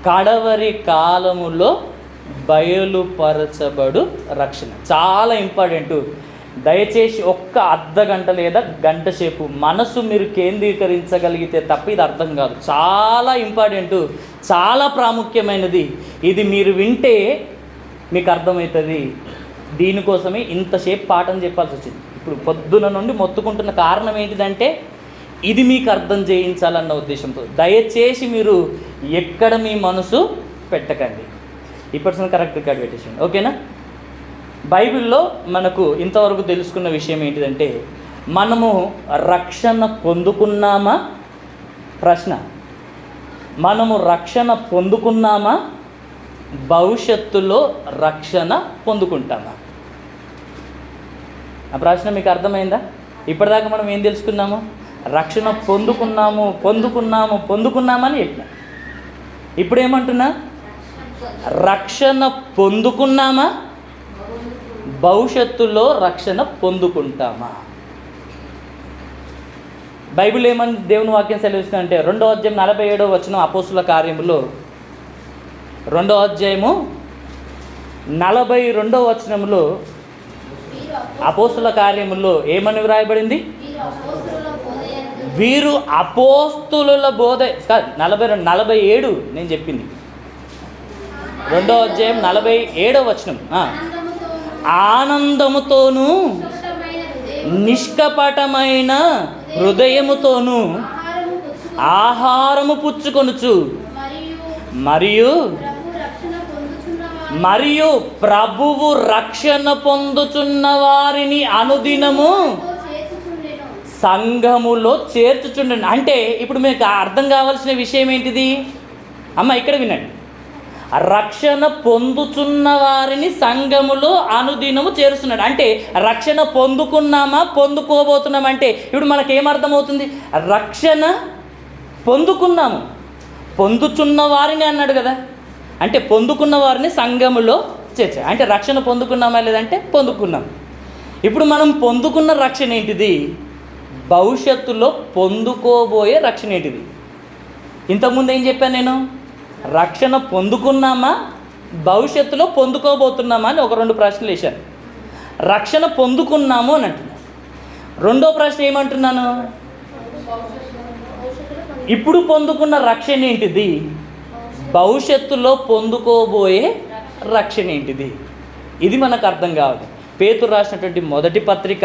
కడవరి కాలములో బయలుపరచబడు రక్షణ. చాలా ఇంపార్టెంటు. దయచేసి ఒక్క అర్ధ గంట లేదా గంట సేపు మనసు మీరు కేంద్రీకరించగలిగితే తప్ప ఇది అర్థం కాదు. చాలా ఇంపార్టెంటు, చాలా ప్రాముఖ్యమైనది. ఇది మీరు వింటే మీకు అర్థమవుతుంది. దీనికోసమే ఇంతసేపు పాఠం చెప్పాల్సి వచ్చింది. ఇప్పుడు పొద్దున నుండి మొత్తుకుంటున్న కారణం ఏంటిదంటే ఇది మీకు అర్థం చేయించాలన్న ఉద్దేశంతో. దయచేసి మీరు ఎక్కడ మీ మనసు పెట్టకండి. ఈ పర్సన్ కరెక్ట్ రికార్డ్ పెట్టేసండి, ఓకేనా? బైబిల్లో మనకు ఇంతవరకు తెలుసుకున్న విషయం ఏంటిదంటే మనము రక్షణ పొందుకున్నామా? ప్రశ్న. మనము రక్షణ పొందుకున్నామా? భవిష్యత్తులో రక్షణ పొందుకుంటామా? ఆ ప్రశ్న మీకు అర్థమైందా? ఇప్పటిదాకా మనం ఏం తెలుసుకున్నాము? రక్షణ పొందుకున్నామని చెప్పిన. ఇప్పుడు ఏమంటున్నా? రక్షణ పొందుకున్నామా? భవిష్యత్తులో రక్షణ పొందుకుంటామా? బైబిల్ ఏమని దేవుని వాక్యం సెలవిస్తుందంటే 2వ అధ్యాయం 47వ వచనం అపోస్తుల కార్యములో 2వ అధ్యాయము 42వ వచనంలో అపోస్తుల కార్యములో ఏమని వ్రాయబడింది? వీరు అపోస్తుల బోధ కాదు, 47 నేను చెప్పింది 2వ అధ్యాయం 47వ వచనం. ఆనందముతోనూ నిష్కపటమైన హృదయముతోనూ ఆహారము పుచ్చుకొనుచు మరియు ప్రభువు రక్షణ పొందుచున్న వారిని అనుదినము సంఘములో చేర్చుచుండండి. అంటే ఇప్పుడు మీకు అర్థం కావాల్సిన విషయం ఏంటిది? అమ్మ ఇక్కడ వినండి. రక్షణ పొందుచున్న వారిని సంఘములో అనుదినము చేరుస్తున్నాడు. అంటే రక్షణ పొందుకున్నామా, పొందుకోబోతున్నామంటే ఇప్పుడు మనకేమర్థమవుతుంది? రక్షణ పొందుకున్నాము, పొందుచున్న వారిని అన్నాడు కదా. అంటే పొందుకున్న వారిని సంఘములో చేర్చ. అంటే రక్షణ పొందుకున్నామా లేదంటే పొందుకున్నాం. ఇప్పుడు మనం పొందుకున్న రక్షణ ఏంటిది? భవిష్యత్తులో పొందుకోబోయే రక్షణ ఏంటిది? ఇంతకుముందు ఏం చెప్పాను నేను? రక్షణ పొందుకున్నామా, భవిష్యత్తులో పొందుకోబోతున్నామా అని ఒక 2 ప్రశ్నలు వేశాను. రక్షణ పొందుకున్నాము అని అంటున్నాను. 2వ ప్రశ్న ఏమంటున్నాను? ఇప్పుడు పొందుకున్న రక్షణ ఏంటిది? భవిష్యత్తులో పొందుకోబోయే రక్షణ ఏంటిది? ఇది మనకు అర్థం కావాలి. పేతురు రాసినటువంటి మొదటి పత్రిక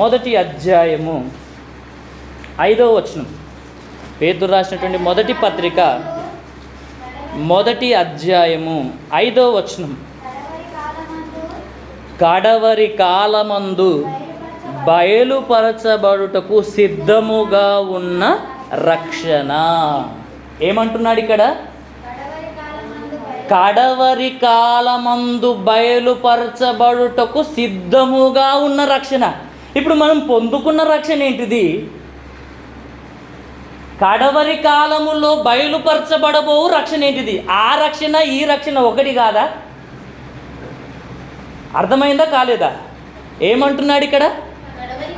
1వ అధ్యాయము 5వ వచనం. పేతురు రాసినటువంటి మొదటి పత్రిక 1వ అధ్యాయము 5వ వచనం. కడవరి కాలమందు బయలుపరచబడుటకు సిద్ధముగా ఉన్న రక్షణ. ఏమంటున్నాడు ఇక్కడ? కడవరి కాలమందు బయలుపరచబడుటకు సిద్ధముగా ఉన్న రక్షణ. ఇప్పుడు మనం పొందుకున్న రక్షణ ఏంటిది? కడవరి కాలములో బయలుపరచబడబో రక్షణ ఏంటిది? ఆ రక్షణ ఈ రక్షణ ఒకటి కాదా? అర్థమైందా కాలేదా? ఏమంటున్నాడు ఇక్కడ?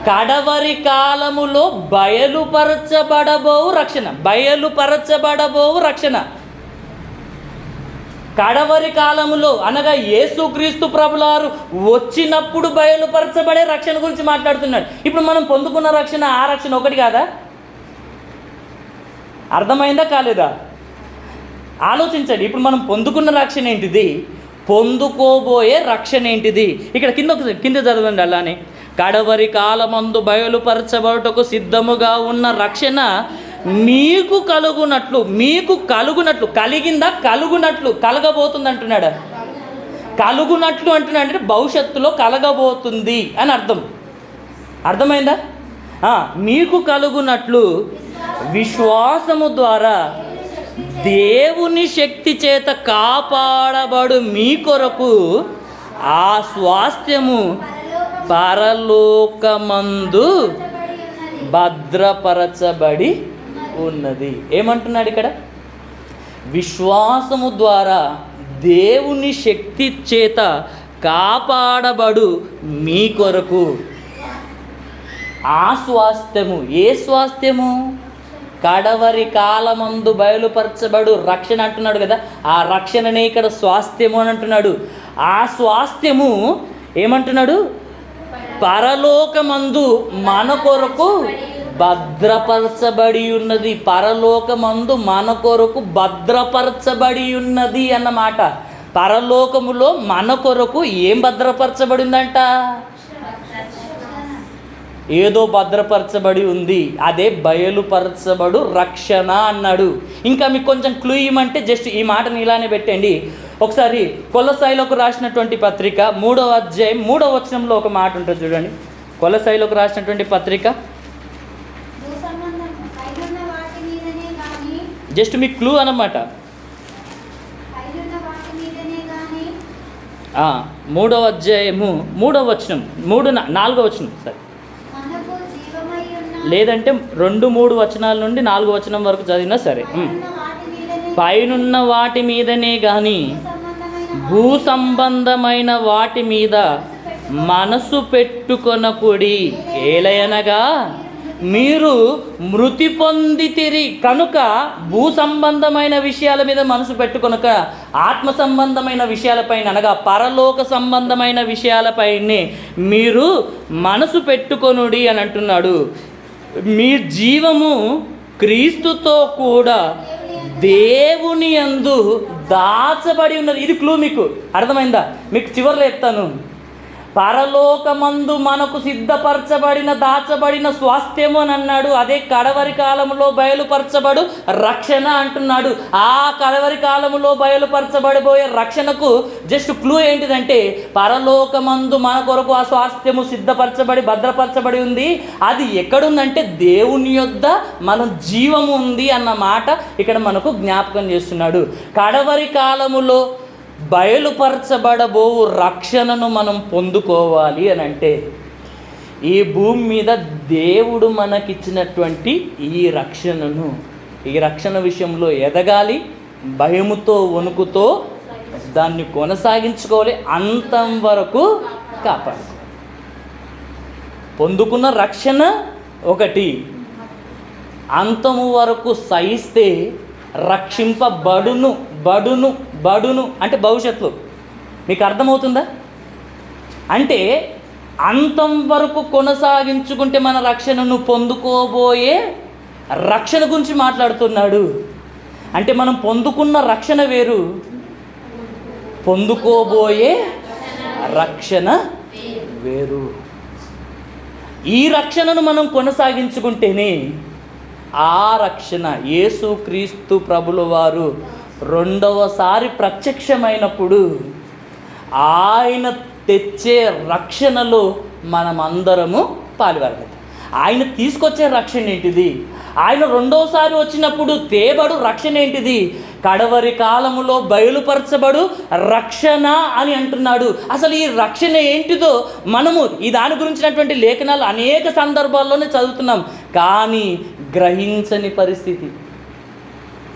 కడవరి కాలములో బయలుపరచబడబో రక్షణ. కడవరి కాలములో అనగా యేసుక్రీస్తు ప్రభులారు వచ్చినప్పుడు బయలుపరచబడే రక్షణ గురించి మాట్లాడుతున్నాడు. ఇప్పుడు మనం పొందుకున్న రక్షణ ఆ రక్షణ ఒకటి కాదా? అర్థమైందా కాలేదా? ఆలోచించండి. ఇప్పుడు మనం పొందుకున్న రక్షణ ఏంటిది? పొందుకోబోయే రక్షణ ఏంటిది? ఇక్కడ కింద చదవండి. అలానే కడవరి కాలమందు బయలుపరచబడుటకు సిద్ధముగా ఉన్న రక్షణ మీకు కలుగునట్లు కలిగిందా? కలగబోతుంది అంటున్నాడు. కలుగునట్లు అంటున్నాడు అంటే భవిష్యత్తులో కలగబోతుంది అని అర్థమైందా? మీకు కలుగునట్లు విశ్వాసము ద్వారా దేవుని శక్తి చేత కాపాడబడు మీ కొరకు ఆ స్వాస్థ్యము పరలోకమందు భద్రపరచబడి ఉన్నది. ఏమంటున్నాడు ఇక్కడ? విశ్వాసము ద్వారా దేవుని శక్తి చేత కాపాడబడు మీ కొరకు ఆ స్వాస్థ్యము. ఏ స్వాస్థ్యము? కడవరి కాలమందు బయలుపరచబడు రక్షణ అంటున్నాడు కదా, ఆ రక్షణనే ఇక్కడ స్వాస్థ్యము అని అంటున్నాడు. ఆ స్వాస్థ్యము ఏమంటున్నాడు? పరలోకమందు మన కొరకు భద్రపరచబడి ఉన్నది. పరలోకమందు మన కొరకు భద్రపరచబడి ఉన్నది అన్నమాట. పరలోకములో మన కొరకు ఏం భద్రపరచబడి ఉందంట? ఏదో భద్రపరచబడి ఉంది, అదే బయలుపరచబడు రక్షణ అన్నాడు. ఇంకా మీకు కొంచెం క్లూ ఇవ్వమంటే జస్ట్ ఈ మాటని ఇలానే పెట్టండి. ఒకసారి కొలస్సీలకు రాసినటువంటి పత్రిక 3వ అధ్యాయం 3వ వచనంలో ఒక మాట ఉంటుంది చూడండి. కొలస్సీలకు రాసినటువంటి పత్రిక, జస్ట్ మీకు క్లూ అన్నమాట. 3వ అధ్యాయము 3వ వచనం 4వ వచనం సరే, లేదంటే 2-3 వచనాల నుండి 4 వచనం వరకు చదివినా సరే. పైనున్న వాటి మీదనే కానీ భూ సంబంధమైన వాటి మీద మనసు పెట్టుకొనకుడి, ఏలయనగా మీరు మృతి పొందితిరి కనుక భూ సంబంధమైన విషయాల మీద మనసు పెట్టుకొనక ఆత్మ సంబంధమైన విషయాలపైన, అనగా పరలోక సంబంధమైన విషయాలపైనే మీరు మనసు పెట్టుకొనుడి అని అంటున్నాడు. మీ జీవము క్రీస్తుతో కూడా దేవుని యందు దాచబడి ఉన్నది. ఇది క్లూ, మీకు అర్థమైందా? మీకు చివరిలో చెప్తాను. పరలోకమందు మనకు సిద్ధపరచబడిన దాచబడిన స్వాస్థ్యము అని అన్నాడు. అదే కడవరి కాలంలో బయలుపరచబడు రక్షణ అంటున్నాడు. ఆ కడవరి కాలంలో బయలుపరచబడిపోయే రక్షణకు జస్ట్ క్లూ ఏంటిదంటే, పరలోకమందు మన కొరకు ఆ స్వాస్థ్యము సిద్ధపరచబడి భద్రపరచబడి ఉంది. అది ఎక్కడుందంటే దేవుని యొద్ద మన జీవము ఉంది అన్న మాట ఇక్కడ మనకు జ్ఞాపకం చేస్తున్నాడు. కడవరి కాలములో బయలుపరచబడబోవు రక్షణను మనం పొందుకోవాలి అని అంటే, ఈ భూమి మీద దేవుడు మనకిచ్చినటువంటి ఈ రక్షణ విషయంలో ఎదగాలి, భయముతో వణుకుతో దాన్ని కొనసాగించుకోవాలి, అంతం వరకు కాపాడు. పొందుకున్న రక్షణ ఒకటి, అంతము వరకు సహిస్తే రక్షింపబడును బడును బడును అంటే భవిష్యత్తులో. మీకు అర్థమవుతుందా? అంటే అంతం వరకు కొనసాగించుకుంటే మన రక్షణను పొందుకోబోయే రక్షణ గురించి మాట్లాడుతున్నాడు. అంటే మనం పొందుకున్న రక్షణ వేరు, పొందుకోబోయే రక్షణ వేరు. ఈ రక్షణను మనం కొనసాగించుకుంటేనే ఆ రక్షణ యేసుక్రీస్తు ప్రభుల వారు రెండవసారి ప్రత్యక్షమైనప్పుడు ఆయన తెచ్చే రక్షణలో మనమందరము పాలువారము. ఆయన తీసుకొచ్చే రక్షణ ఏంటిది? ఆయన రెండోసారి వచ్చినప్పుడు తేబడు రక్షణ ఏంటిది? కడవరి కాలములో బయలుపరచబడు రక్షణ అని అంటున్నాడు. అసలు ఈ రక్షణ ఏంటిదో మనము ఈ దాని గురించినటువంటి లేఖనాలు అనేక సందర్భాల్లోనే చదువుతున్నాం, కానీ గ్రహించని పరిస్థితి.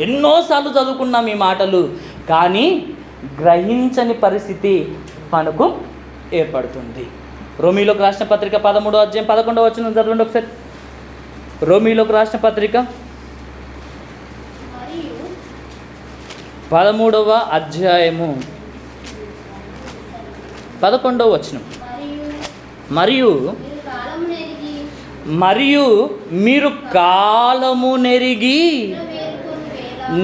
ఎన్నోసార్లు చదువుకున్నాం ఈ మాటలు, కానీ గ్రహించని పరిస్థితి మనకు ఏర్పడుతుంది. రోమీలోకి రాసిన పత్రిక 13వ అధ్యాయం 11వ వచనం చదవండి ఒకసారి. రోమీలోకి రాసిన పత్రిక 13వ అధ్యాయము 11వ వచనం. మరియు మీరు కాలము నెరిగి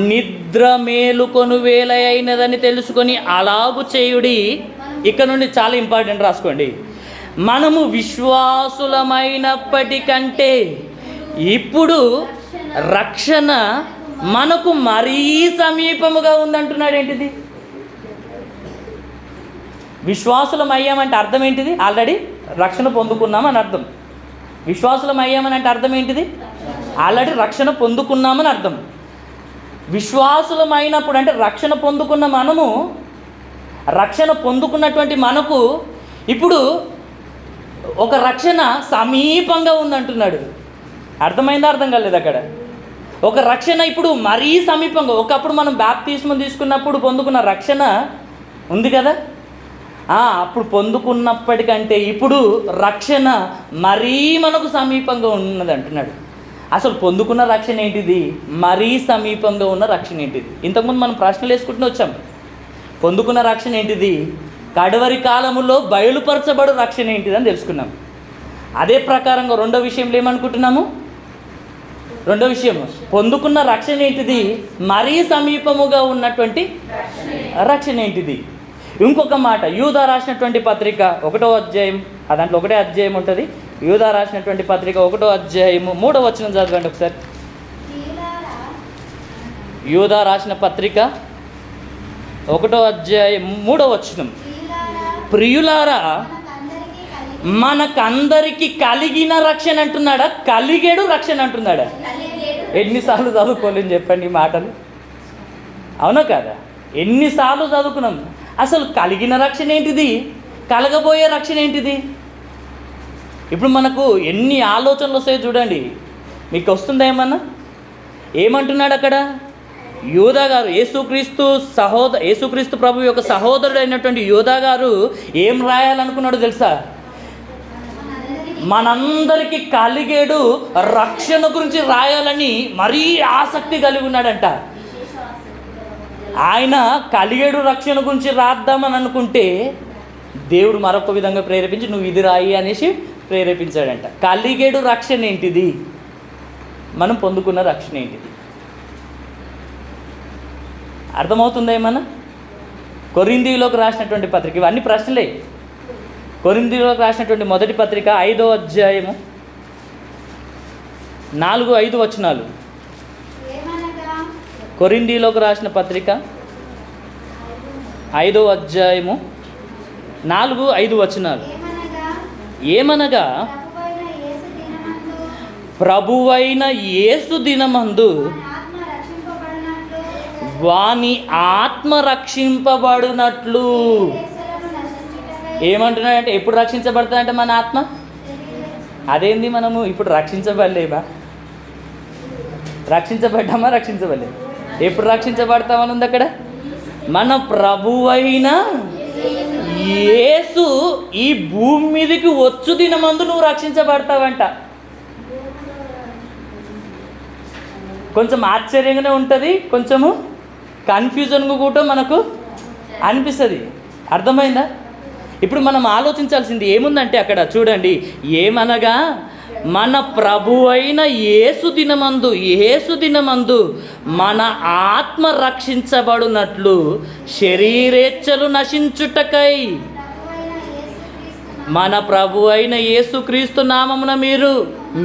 నిద్ర మేలుకొను వేళ అయినదని తెలుసుకొని అలాగు చేయుడి. ఇక్కడ నుండి చాలా ఇంపార్టెంట్, రాసుకోండి. మనము విశ్వాసులమైనప్పటికంటే ఇప్పుడు రక్షణ మనకు మరీ సమీపముగా ఉందంటున్నాడు. ఏంటిది? విశ్వాసులం అయ్యామంటే అర్థం ఏంటిది? ఆల్రెడీ రక్షణ పొందుకున్నామని అర్థం. విశ్వాసులం అయ్యామని అంటే అర్థం ఏంటిది? ఆల్రెడీ రక్షణ పొందుకున్నామని అర్థం. విశ్వాసులం అయినప్పుడు అంటే రక్షణ పొందుకున్న మనము, రక్షణ పొందుకున్నటువంటి మనకు ఇప్పుడు ఒక రక్షణ సమీపంగా ఉందంటున్నాడు. అర్థమైందా? అర్థం కాలేదు అక్కడ. ఒక రక్షణ ఇప్పుడు మరీ సమీపంగా, ఒకప్పుడు మనం బాప్తిస్మం తీసుకున్నప్పుడు పొందుకున్న రక్షణ ఉంది కదా, అప్పుడు పొందుకున్నప్పటికంటే ఇప్పుడు రక్షణ మరీ మనకు సమీపంగా ఉన్నది అంటున్నాడు. అసలు పొందుకున్న రక్షణ ఏంటిది? మరీ సమీపంగా ఉన్న రక్షణ ఏంటిది? ఇంతకుముందు మనం ప్రశ్నలు వేసుకుంటూ వచ్చాం. పొందుకున్న రక్షణ ఏంటిది? కడవరి కాలములో బయలుపరచబడు రక్షణ ఏంటిది అని తెలుసుకున్నాం. అదే ప్రకారంగా రెండో విషయంలో ఏమనుకుంటున్నాము? రెండో విషయం, పొందుకున్న రక్షణ ఏంటిది? మరీ సమీపముగా ఉన్నటువంటి రక్షణ ఏంటిది? ఇంకొక మాట, యూదా రాసినటువంటి పత్రిక 1వ అధ్యాయం, దాంట్లో 1వ అధ్యాయం ఉంటుంది. యూదా రాసినటువంటి పత్రిక 1వ అధ్యాయము 3వ వచనం చదవండి ఒకసారి. యూదా రాసిన పత్రిక 1వ అధ్యాయం 3వ వచనం. ప్రియులారా, మనకందరికి కలిగిన రక్షణ అంటున్నాడా, కలిగేడు రక్షణ అంటున్నాడా? ఎన్నిసార్లు చదువుకోలేని చెప్పండి ఈ మాటలు, అవునా కాదా? ఎన్నిసార్లు చదువుకున్నాం. అసలు కలిగిన రక్షణ ఏంటిది? కలగబోయే రక్షణ ఏంటిది? ఇప్పుడు మనకు ఎన్ని ఆలోచనలు వస్తాయో చూడండి. మీకు వస్తుందా ఏమన్నా? ఏమంటున్నాడు అక్కడ యూదా గారు? యేసుక్రీస్తు ప్రభు యొక్క సహోదరుడు అయినటువంటి యూదా గారు ఏం రాయాలనుకున్నాడు తెలుసా? మనందరికీ కలిగేడు రక్షణ గురించి రాయాలని మరీ ఆసక్తి కలిగి ఉన్నాడంట. ఆయన కలిగేడు రక్షణ గురించి రాద్దామని అనుకుంటే దేవుడు మరొక విధంగా ప్రేరేపించి నువ్వు ఇది రాయి అనేసి ప్రేరేపించాడంట. కలిగేడు రక్షణ ఏంటిది? మనం పొందుకున్న రక్షణ ఏంటిది? అర్థమవుతుందా ఏమన్నా? కొరింథీయులకు రాసినటువంటి పత్రిక, ఇవన్నీ ప్రశ్నలే. కొరింథీయులకు రాసినటువంటి మొదటి పత్రిక 5వ అధ్యాయము 4-5 వచనాలు. కొరింథీయులకు రాసిన పత్రిక 5వ అధ్యాయము 4-5 వచనాలు. ఏమనగా ప్రభువైన యేసు దినమందు వాని ఆత్మ రక్షింపబడినట్లు. ఏమంటున్నాడంటే ఎప్పుడు రక్షించబడతాడంటే మన ఆత్మ. అదేంది, మనము ఇప్పుడు రక్షించబడలేమా? రక్షించబడ్డామా? రక్షించబడలేదు. ఎప్పుడు రక్షించబడతామని ఉంది అక్కడ. మన ప్రభువైన యేసు ఈ భూమి మీదకి వచ్చు దినమందు నువ్వు రక్షించబడతావంట. కొంచెం ఆశ్చర్యంగానే ఉంటుంది, కొంచెము కన్ఫ్యూజన్గా కూడా మనకు అనిపిస్తుంది. అర్థమైందా? ఇప్పుడు మనం ఆలోచించాల్సింది ఏముందంటే అక్కడ చూడండి, ఏమనగా మన ప్రభు అయిన యేసు దినమందు మన ఆత్మ రక్షించబడినట్లు శరీరేచ్ఛలు నశించుటకై మన ప్రభు అయిన యేసుక్రీస్తు నామమున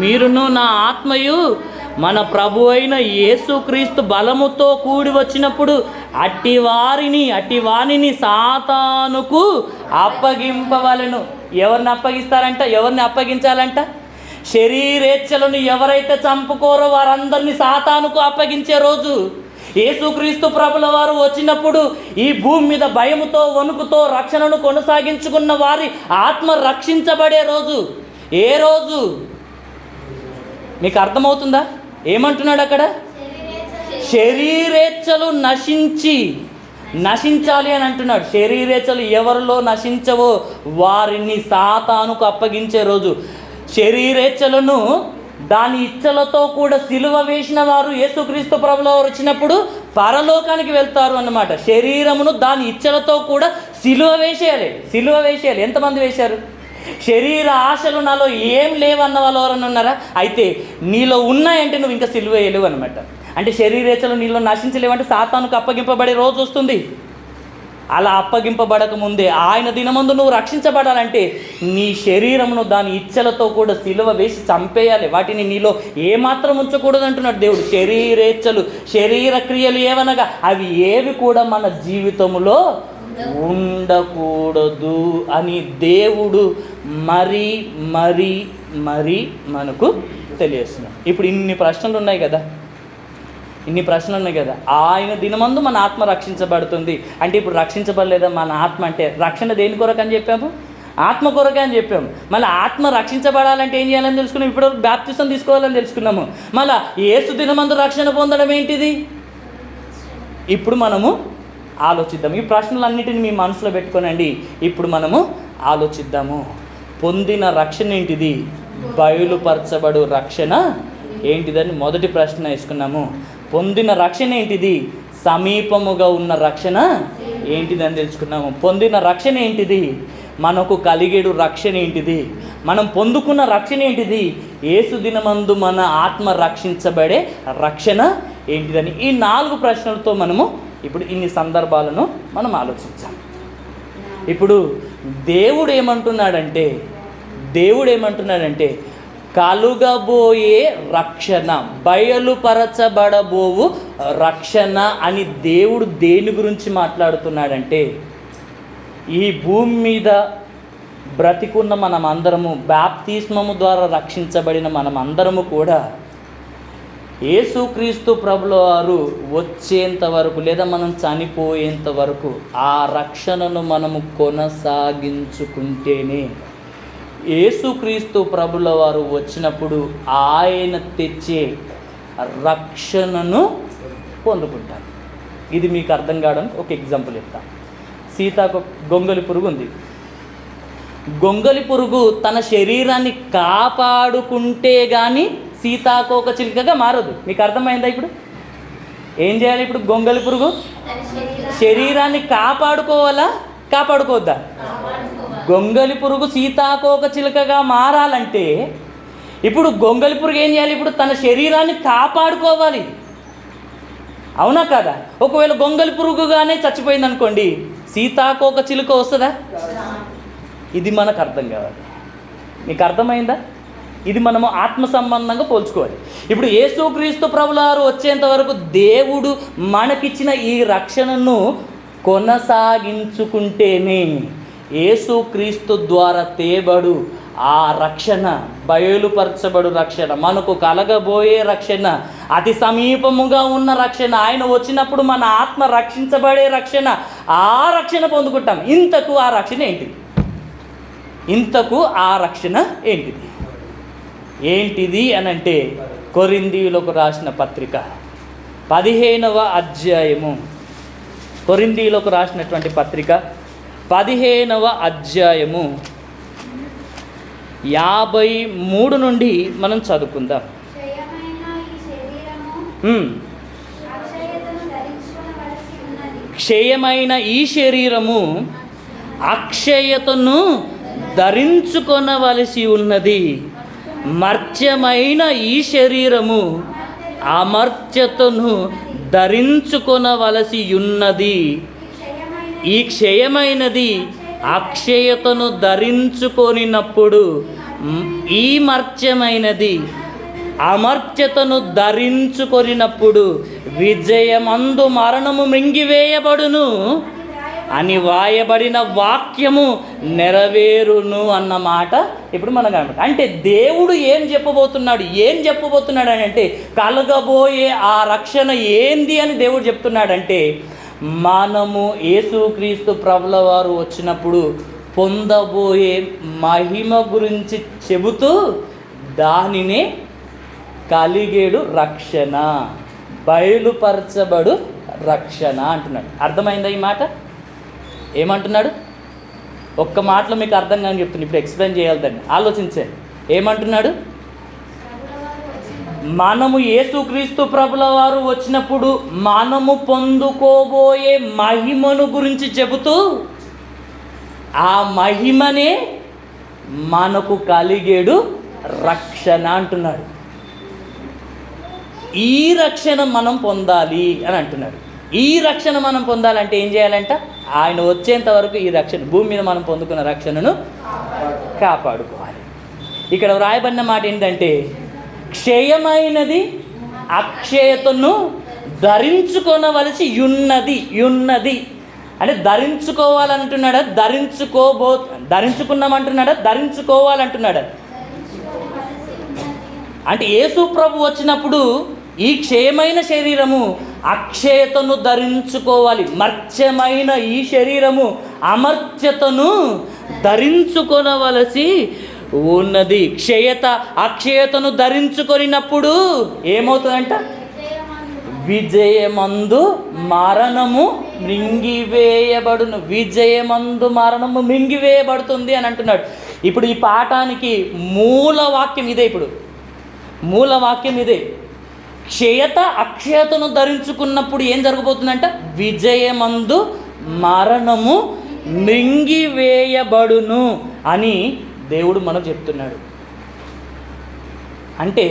మీరును నా ఆత్మయు మన ప్రభు అయిన యేసుక్రీస్తు బలముతో కూడి వచ్చినప్పుడు అట్టివానిని సాతానుకు అప్పగింపవలెను. ఎవరిని అప్పగిస్తారంట? ఎవరిని అప్పగించాలంట? శరీరేచ్ఛలను ఎవరైతే చంపుకోరో వారందరినీ సాతానుకు అప్పగించే రోజు. యేసుక్రీస్తు ప్రభుల వారు వచ్చినప్పుడు ఈ భూమి మీద భయముతో వణుకుతో రక్షణను కొనసాగించుకున్న వారి ఆత్మ రక్షించబడే రోజు. ఏ రోజు? మీకు అర్థమవుతుందా? ఏమంటున్నాడు అక్కడ? శరీరేచ్ఛలు నశించాలి అని అంటున్నాడు. శరీరేచ్ఛలు ఎవరిలో నశించవో వారిని సాతానుకు అప్పగించే రోజు. శరీరేచ్ఛలను దాని ఇచ్చలతో కూడా సిలువ వేసిన వారు యేసుక్రీస్తు ప్రభుల వారు వచ్చినప్పుడు పరలోకానికి వెళ్తారు అన్నమాట. శరీరమును దాని ఇచ్చలతో కూడా సిలువ వేసేయాలి. ఎంతమంది వేశారు? శరీర ఆశలు నాలో ఏం లేవన్న వాళ్ళు ఎవరన్నా ఉన్నారా? అయితే నీలో ఉన్నాయంటే నువ్వు ఇంకా సిలువ వేయలేవు అనమాట. అంటే శరీరేచ్ఛలు నీలో నశించలేవంటే సాతానుకు అప్పగింపబడే రోజు వస్తుంది. అలా అప్పగింపబడక ముందే ఆయన దినమందు నువ్వు రక్షించబడాలంటే నీ శరీరమును దాని ఇచ్చలతో కూడా సిలువ వేసి చంపేయాలి. వాటిని నీలో ఏమాత్రం ఉంచకూడదు అంటున్నాడు దేవుడు. శరీరేచ్ఛలు, శరీర క్రియలు ఏవనగా అవి ఏవి కూడా మన జీవితంలో ఉండకూడదు అని దేవుడు మరీ మనకు తెలియజేస్తున్నాడు. ఇప్పుడు ఇన్ని ప్రశ్నలు ఉన్నాయి కదా, ఆయన దినమందు మన ఆత్మ రక్షించబడుతుంది అంటే ఇప్పుడు రక్షించబడలేదా మన ఆత్మ? అంటే రక్షణ దేని కొరకు అని చెప్పాము? ఆత్మ కొరకే అని చెప్పాము. మళ్ళీ ఆత్మ రక్షించబడాలంటే ఏం చేయాలని తెలుసుకున్నాం. ఇప్పుడు బాప్తిసం తీసుకోవాలని తెలుసుకున్నాము. మళ్ళీ యేసు దినమందు రక్షణ పొందడం ఏంటిది? ఇప్పుడు మనము ఆలోచిద్దాం. ఈ ప్రశ్నలన్నిటిని మీ మనసులో పెట్టుకోనండి. ఇప్పుడు మనము ఆలోచిద్దాము. పొందిన రక్షణ ఏంటిది? బయలుపరచబడు రక్షణ ఏంటిదని మొదటి ప్రశ్న వేసుకున్నాము. పొందిన రక్షణ ఏంటిది? సమీపముగా ఉన్న రక్షణ ఏంటిదని తెలుసుకున్నాము. పొందిన రక్షణ ఏంటిది? మనకు కలిగేడు రక్షణ ఏంటిది? మనం పొందుకున్న రక్షణ ఏంటిది? యేసు దినమందు మన ఆత్మ రక్షించబడే రక్షణ ఏంటిదని ఈ 4 ప్రశ్నలతో మనము ఇప్పుడు ఇన్ని సందర్భాలను మనం ఆలోచించాం. ఇప్పుడు దేవుడు ఏమంటున్నాడంటే కలుగబోయే రక్షణ, బయలుపరచబడబోవు రక్షణ అని దేవుడు దేని గురించి మాట్లాడుతున్నాడంటే, ఈ భూమి మీద బ్రతికున్న మనమందరము, బాప్తిస్మము ద్వారా రక్షించబడిన మనమందరము కూడా యేసుక్రీస్తు ప్రభుల వారు వచ్చేంత వరకు లేదా మనం చనిపోయేంత వరకు ఆ రక్షణను మనము కొనసాగించుకుంటేనే యేసుక్రీస్తు ప్రభుల వారు వచ్చినప్పుడు ఆయన తెచ్చే రక్షణను పొందుకుంటారు. ఇది మీకు అర్థం కావడానికి ఒక ఎగ్జాంపుల్ చెప్తాను. గొంగలి పురుగు ఉంది. గొంగలి పురుగు తన శరీరాన్ని కాపాడుకుంటే కానీ సీతాకోక చిలుకగా మారదు. మీకు అర్థమైందా? ఇప్పుడు ఏం చేయాలి? ఇప్పుడు గొంగలి పురుగు శరీరాన్ని కాపాడుకోవాలా, కాపాడుకోవద్దా? గొంగలి పురుగు సీతాకోక చిలుకగా మారాలంటే ఇప్పుడు గొంగలి పురుగు ఏం చేయాలి? ఇప్పుడు తన శరీరాన్ని కాపాడుకోవాలి. అవునా కదా? ఒకవేళ గొంగలి పురుగుగానే చచ్చిపోయింది అనుకోండి, సీతాకోక చిలుక వస్తుందా? ఇది మనకు అర్థం కావాలి. మీకు అర్థమైందా? ఇది మనము ఆత్మ సంబంధంగా పోల్చుకోవాలి. ఇప్పుడు యేసుక్రీస్తు ప్రభువారు వచ్చేంత వరకు దేవుడు మనకిచ్చిన ఈ రక్షణను కొనసాగించుకుంటేనే యేసుక్రీస్తు ద్వారా తేబడు ఆ రక్షణ, బయలుపరచబడు రక్షణ, మనకు కలగబోయే రక్షణ, అతి సమీపముగా ఉన్న రక్షణ, ఆయన వచ్చినప్పుడు మన ఆత్మ రక్షించబడే రక్షణ, ఆ రక్షణ పొందుకుంటాం. ఇంతకు ఆ రక్షణ ఏంటిది అనంటే కొరింథీయులకు రాసిన పత్రిక 15వ అధ్యాయము, కొరింథీయులకు రాసినటువంటి పత్రిక 15వ అధ్యాయము 53 నుండి మనం చదువుకుందాం. క్షయమైన ఈ శరీరము అక్షయతను ధరించుకొనవలసి ఉన్నది, మర్త్యమైన ఈ శరీరము అమర్త్యతను ధరించుకొనవలసి ఉన్నది. ఈ క్షయమైనది అక్షయతను ధరించుకొనినప్పుడు ఈ మర్త్యమైనది అమర్త్యతను ధరించుకొనినప్పుడు విజయమందు మరణము మృంగివేయబడును అని వాయబడిన వాక్యము నెరవేరును అన్నమాట ఇప్పుడు మనకు అనమాట. అంటే దేవుడు ఏం చెప్పబోతున్నాడు అని అంటే కలగబోయే ఆ రక్షణ ఏంది అని దేవుడు చెప్తున్నాడంటే, మనము యేసుక్రీస్తు ప్రభుల వారు వచ్చినప్పుడు పొందబోయే మహిమ గురించి చెబుతూ దానినే కలిగేడు రక్షణ, బయలుపరచబడు రక్షణ అంటున్నాడు. అర్థమైందా ఈ మాట? ఏమంటున్నాడు? ఒక్క మాటలో మీకు అర్థం కాని చెప్తున్నా, ఇప్పుడు ఎక్స్ప్లెయిన్ చేయాలి దాన్ని, ఆలోచించే. ఏమంటున్నాడు? మనము యేసుక్రీస్తు ప్రభుల వారు వచ్చినప్పుడు మనము పొందుకోబోయే మహిమను గురించి చెబుతూ ఆ మహిమనే మనకు కలిగేడు రక్షణ అంటున్నాడు. ఈ రక్షణ మనం పొందాలి అని అంటున్నాడు. ఈ రక్షణ మనం పొందాలంటే ఏం చేయాలంట? ఆయన వచ్చేంత వరకు ఈ రక్షణ, భూమి మీద మనం పొందుకున్న రక్షణను కాపాడుకోవాలి. ఇక్కడ వ్రాయబడిన మాట ఏంటంటే, క్షయమైనది అక్షయతను ధరించుకొనవలసి ఉన్నది అంటే ధరించుకోవాలంటున్నాడా, ధరించుకున్నామంటున్నాడా, ధరించుకోవాలంటున్నాడా? అంటే యేసు ప్రభు వచ్చినప్పుడు ఈ క్షయమైన శరీరము అక్షయతను ధరించుకోవాలి, మర్త్యమైన ఈ శరీరము అమర్త్యతను ధరించుకొనవలసి ఉన్నది. అక్షయతను ధరించుకొనినప్పుడు ఏమవుతుందంట? విజయమందు మరణము మృంగివేయబడును. విజయమందు మరణము మృంగివేయబడుతుంది అని అంటున్నాడు. ఇప్పుడు ఈ పాఠానికి మూల వాక్యం ఇదే. ఇప్పుడు మూలవాక్యం ఇదే. క్షయత అక్షయతను ధరించుకున్నప్పుడు ఏం జరగబోతుందంట? విజయమందు మరణము మింగివేయబడును అని దేవుడు మనకు చెప్తున్నాడు. అంటే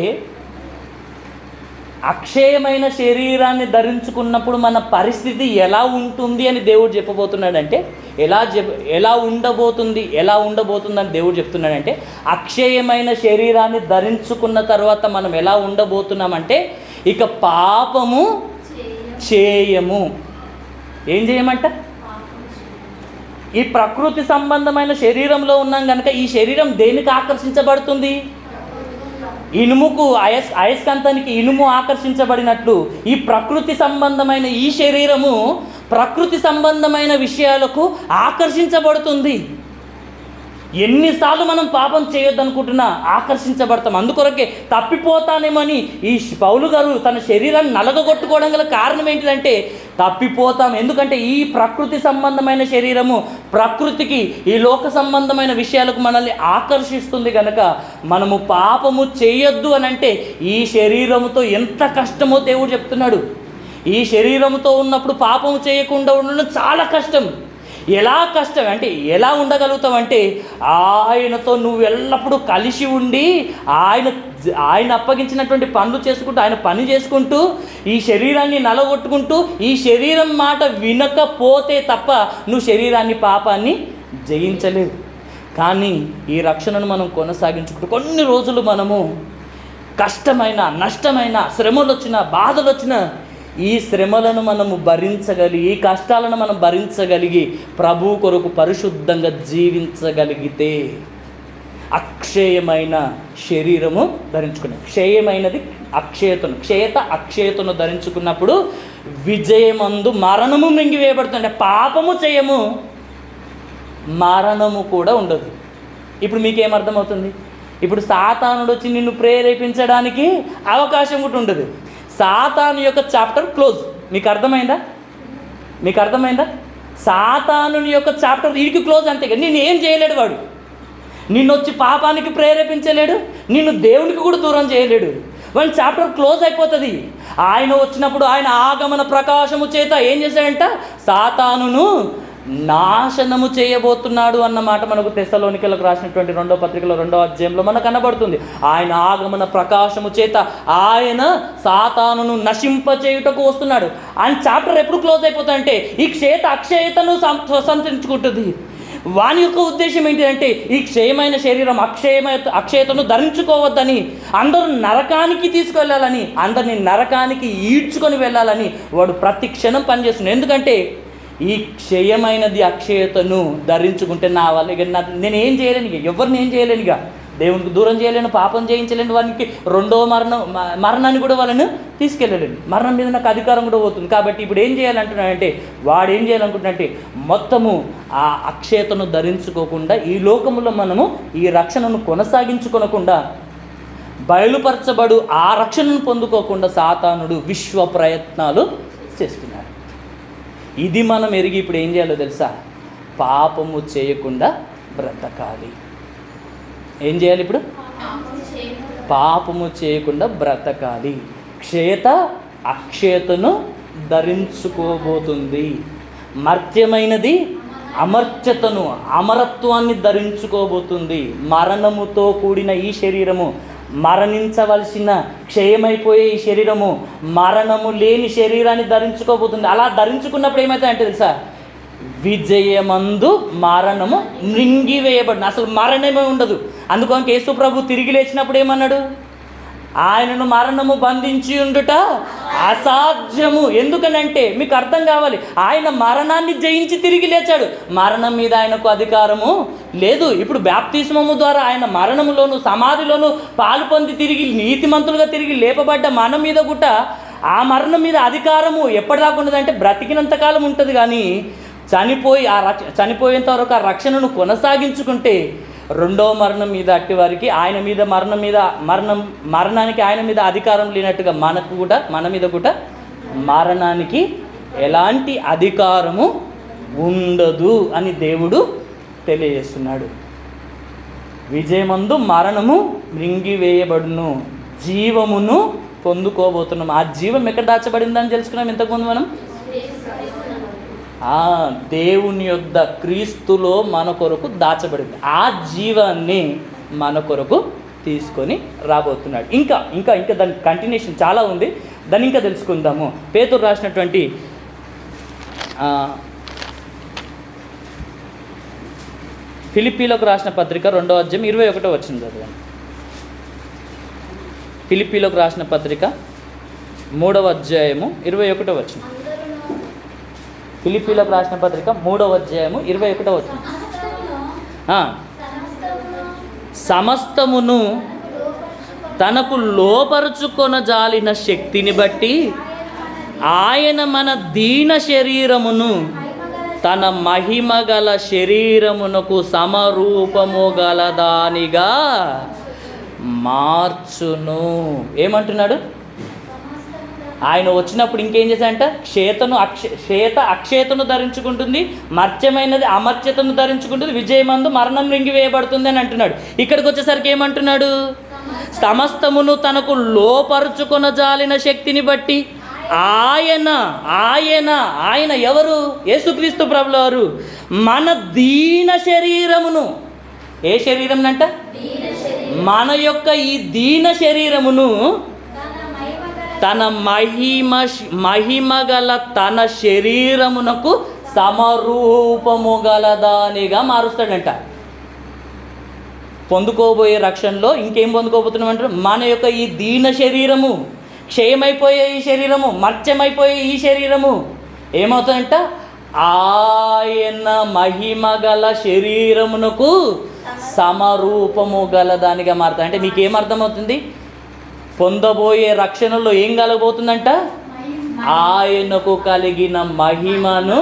అక్షయమైన శరీరాన్ని ధరించుకున్నప్పుడు మన పరిస్థితి ఎలా ఉంటుంది అని దేవుడు చెప్పబోతున్నాడంటే, ఎలా ఉండబోతుందని దేవుడు చెప్తున్నాడంటే, అక్షయమైన శరీరాన్ని ధరించుకున్న తర్వాత మనం ఎలా ఉండబోతున్నామంటే, ఇక పాపము చేయము. ఏం చేయమంట? ఈ ప్రకృతి సంబంధమైన శరీరంలో ఉన్నాం కనుక ఈ శరీరం దేనికి ఆకర్షించబడుతుంది? ఇనుముకు అయస్కాంతానికి ఇనుము ఆకర్షించబడినట్లు ఈ ప్రకృతి సంబంధమైన ఈ శరీరము ప్రకృతి సంబంధమైన విషయాలకు ఆకర్షించబడుతుంది. ఎన్నిసార్లు మనం పాపం చేయొద్దనుకుంటున్నా ఆకర్షించబడతాం. అందుకొరకే తప్పిపోతానేమని ఈ పౌలు గారు తన శరీరాన్ని నలగగొట్టుకోవడం గల కారణం ఏంటిదంటే తప్పిపోతాం. ఎందుకంటే ఈ ప్రకృతి సంబంధమైన శరీరము ప్రకృతికి ఈ లోక సంబంధమైన విషయాలకు మనల్ని ఆకర్షిస్తుంది కనుక మనము పాపము చేయొద్దు అని అంటే ఈ శరీరముతో ఎంత కష్టమో దేవుడు చెప్తున్నాడు. ఈ శరీరముతో ఉన్నప్పుడు పాపము చేయకుండా ఉండడం చాలా కష్టం. ఎలా కష్టం అంటే ఎలా ఉండగలుగుతావు అంటే ఆయనతో నువ్వు ఎల్లప్పుడూ కలిసి ఉండి ఆయన అప్పగించినటువంటి పనులు చేసుకుంటూ ఆయన పని చేసుకుంటూ ఈ శరీరాన్ని నలగొట్టుకుంటూ ఈ శరీరం మాట వినకపోతే తప్ప నువ్వు శరీరాన్ని పాపాన్ని జయించలేవు. కానీ ఈ రక్షణను మనం కొనసాగించుకుంటూ కొన్ని రోజులు మనము కష్టమైన నష్టమైన శ్రమలు వచ్చిన బాధలు వచ్చిన ఈ శ్రమలను మనము భరించగలిగి ఈ కష్టాలను మనం భరించగలిగి ప్రభు కొరకు పరిశుద్ధంగా జీవించగలిగితే అక్షయమైన శరీరము ధరించుకునే క్షయమైనది అక్షయతను ధరించుకున్నప్పుడు విజయమందు మరణము మింగివేయబడుతుంది. పాపము చేయము, మరణము కూడా ఉండదు. ఇప్పుడు మీకేమర్థమవుతుంది? ఇప్పుడు సాతానుడు వచ్చి నిన్ను ప్రేరేపించడానికి అవకాశం కూడా ఉండదు. సాతాను యొక్క చాప్టర్ క్లోజ్. మీకు అర్థమైందా? సాతాను యొక్క చాప్టర్ వీడికి క్లోజ్. అంతే కదా, నిన్ను ఏం చేయలేడు వాడు. నిన్ను వచ్చి పాపానికి ప్రేరేపించలేడు, నిన్ను దేవునికి కూడా దూరం చేయలేడు. వాడి చాప్టర్ క్లోజ్ అయిపోతుంది. ఆయన వచ్చినప్పుడు ఆయన ఆగమన ప్రకాశము చేత ఏం చేశాడంట? సాతానును నాశనము చేయబోతున్నాడు అన్నమాట మనకు తెస్సలోనికలకు రాసినటువంటి 2వ పత్రికలో 2వ అధ్యాయంలో మనకు కనబడుతుంది. ఆయన ఆగమన ప్రకాశము చేత ఆయన సాతానును నశింపచేయుటకు వస్తున్నాడు. ఆయన చాప్టర్ ఎప్పుడు క్లోజ్ అయిపోతుందంటే ఈ అక్షయతను సంతరించుకుంటుంది. వాని యొక్క ఉద్దేశం ఏంటంటే ఈ క్షయమైన శరీరం అక్షయతను ధరించుకోవద్దని, అందరూ నరకానికి తీసుకువెళ్ళాలని, అందరినీ నరకానికి ఈడ్చుకొని వెళ్ళాలని వాడు ప్రతి క్షణం పనిచేస్తున్నాడు. ఎందుకంటే ఈ క్షయమైనది అక్షయతను ధరించుకుంటే నా వల్ల ఇక నేను ఏం చేయలేను, ఇక ఎవరిని ఏం చేయలేను, ఇక దేవునికి దూరం చేయలేను, పాపం చేయించలేను, వానికి రెండవ మరణాన్ని కూడా వాళ్ళను తీసుకెళ్ళలేను, మరణం మీద నాకు అధికారం కూడా పోతుంది. కాబట్టి ఇప్పుడు ఏం చేయాలంటున్నాడంటే వాడు ఏం చేయాలనుకుంటున్నాడంటే మొత్తము ఆ అక్షయతను ధరించుకోకుండా ఈ లోకములో మనము ఈ రక్షణను కొనసాగించుకోకుండా బయలుపరచబడు ఆ రక్షణను పొందుకోకుండా సాతానుడు విశ్వ ప్రయత్నాలు చేస్తున్నాడు. ఇది మనం ఎరిగి ఇప్పుడు ఏం చేయాలో తెలుసా? పాపము చేయకుండా బ్రతకాలి. ఏం చేయాలి ఇప్పుడు? పాపము చేయకుండా బ్రతకాలి. అక్షయతను ధరించుకోబోతుంది. మర్త్యమైనది అమరత్వాన్ని ధరించుకోబోతుంది. మరణముతో కూడిన ఈ శరీరము, మరణించవలసిన క్షయమైపోయే ఈ శరీరము మరణము లేని శరీరాన్ని ధరించుకోబోతుంది. అలా ధరించుకున్నప్పుడు ఏమవుతాయంటే తెలుసా? విజయమందు మరణము మృంగివేయబడిన, అసలు మరణమే ఉండదు. అందుకని యేసు ప్రభు తిరిగి లేచినప్పుడు ఏమన్నాడు? ఆయనను మరణము బంధించి ఉండుట అసాధ్యము. ఎందుకనంటే మీకు అర్థం కావాలి, ఆయన మరణాన్ని జయించి తిరిగి లేచాడు. మరణం మీద ఆయనకు అధికారము లేదు. ఇప్పుడు బాప్తిస్మము ద్వారా ఆయన మరణములోను సమాధిలోను పాలు పొంది తిరిగి నీతిమంతులుగా తిరిగి లేపబడ్డ మన మీద కూడా ఆ మరణం మీద అధికారము ఎప్పటిదాకా ఉండదంటే బ్రతికినంతకాలం ఉంటుంది. కానీ చనిపోయేంత వరకు ఆ రక్షణను కొనసాగించుకుంటే రెండవ మరణం మీద అట్టి వారికి ఆయన మీద మరణానికి ఆయన మీద అధికారం లేనట్టుగా మన మీద కూడా మరణానికి ఎలాంటి అధికారము ఉండదు అని దేవుడు తెలియజేస్తున్నాడు. విజయమందు మరణము మృంగివేయబడును. జీవమును పొందుకోబోతున్నాం. ఆ జీవం ఎక్కడ దాచబడిందని తెలుసుకున్నాం ఇంతకుముందు మనం. దేవుని యొద్ద క్రీస్తులో మన కొరకు దాచబడింది. ఆ జీవాన్ని మన కొరకు తీసుకొని రాబోతున్నాడు. ఇంకా ఇంకా ఇంకా దాని కంటిన్యూషన్ చాలా ఉంది, దాన్ని ఇంకా తెలుసుకుందాము. పేతురు రాసినటువంటి ఫిలిప్పీలకు రాసిన పత్రిక 2వ అధ్యాయం 21వ వచనం చదవండి. ఫిలిప్పీలకు రాసిన పత్రిక 3వ అధ్యాయము 21వ వచనం. ఫిలిప్పీలకు రాసిన పత్రిక 3వ అధ్యాయము 21వ వచనం. సమస్తమును తనకు లోపరుచుకొనజాలిన శక్తిని బట్టి ఆయన మన దీన శరీరమును తన మహిమ గల శరీరమునకు సమరూపము గలదానిగా మార్చును. ఏమంటున్నాడు? ఆయన వచ్చినప్పుడు ఇంకేం చేశాడంట? క్షేత అక్షేతను ధరించుకుంటుంది, మర్త్యమైనది అమర్త్యతను ధరించుకుంటుంది, విజయమందు మరణం రింగివేయబడుతుంది అని అంటున్నాడు. ఇక్కడికి వచ్చేసరికి ఏమంటున్నాడు? సమస్తమును తనకు లోపరుచుకొనజాలిన శక్తిని బట్టి ఆయన ఆయన ఆయన ఎవరు? యేసుక్రీస్తు ప్రభుల వారు మన దీన శరీరమును, ఏ శరీరం అంట? మన యొక్క ఈ దీన శరీరమును తన మహిమ గల తన శరీరమునకు సమరూపము గలదానిగా మారుస్తాడంట. పొందుకోబోయే రక్షణలో ఇంకేం పొందుకోబోతున్నామంటారు? మన యొక్క ఈ దీన శరీరము, క్షయమైపోయే ఈ శరీరము, మర్త్యమైపోయే ఈ శరీరము ఏమవుతుందంట? ఆయన మహిమ గల శరీరమునకు సమరూపము గలదానిగా మారుతాయి. అంటే మీకేం అర్థమవుతుంది? పొందబోయే రక్షణలో ఏం కలగబోతుందంట? ఆయనకు కలిగిన మహిమను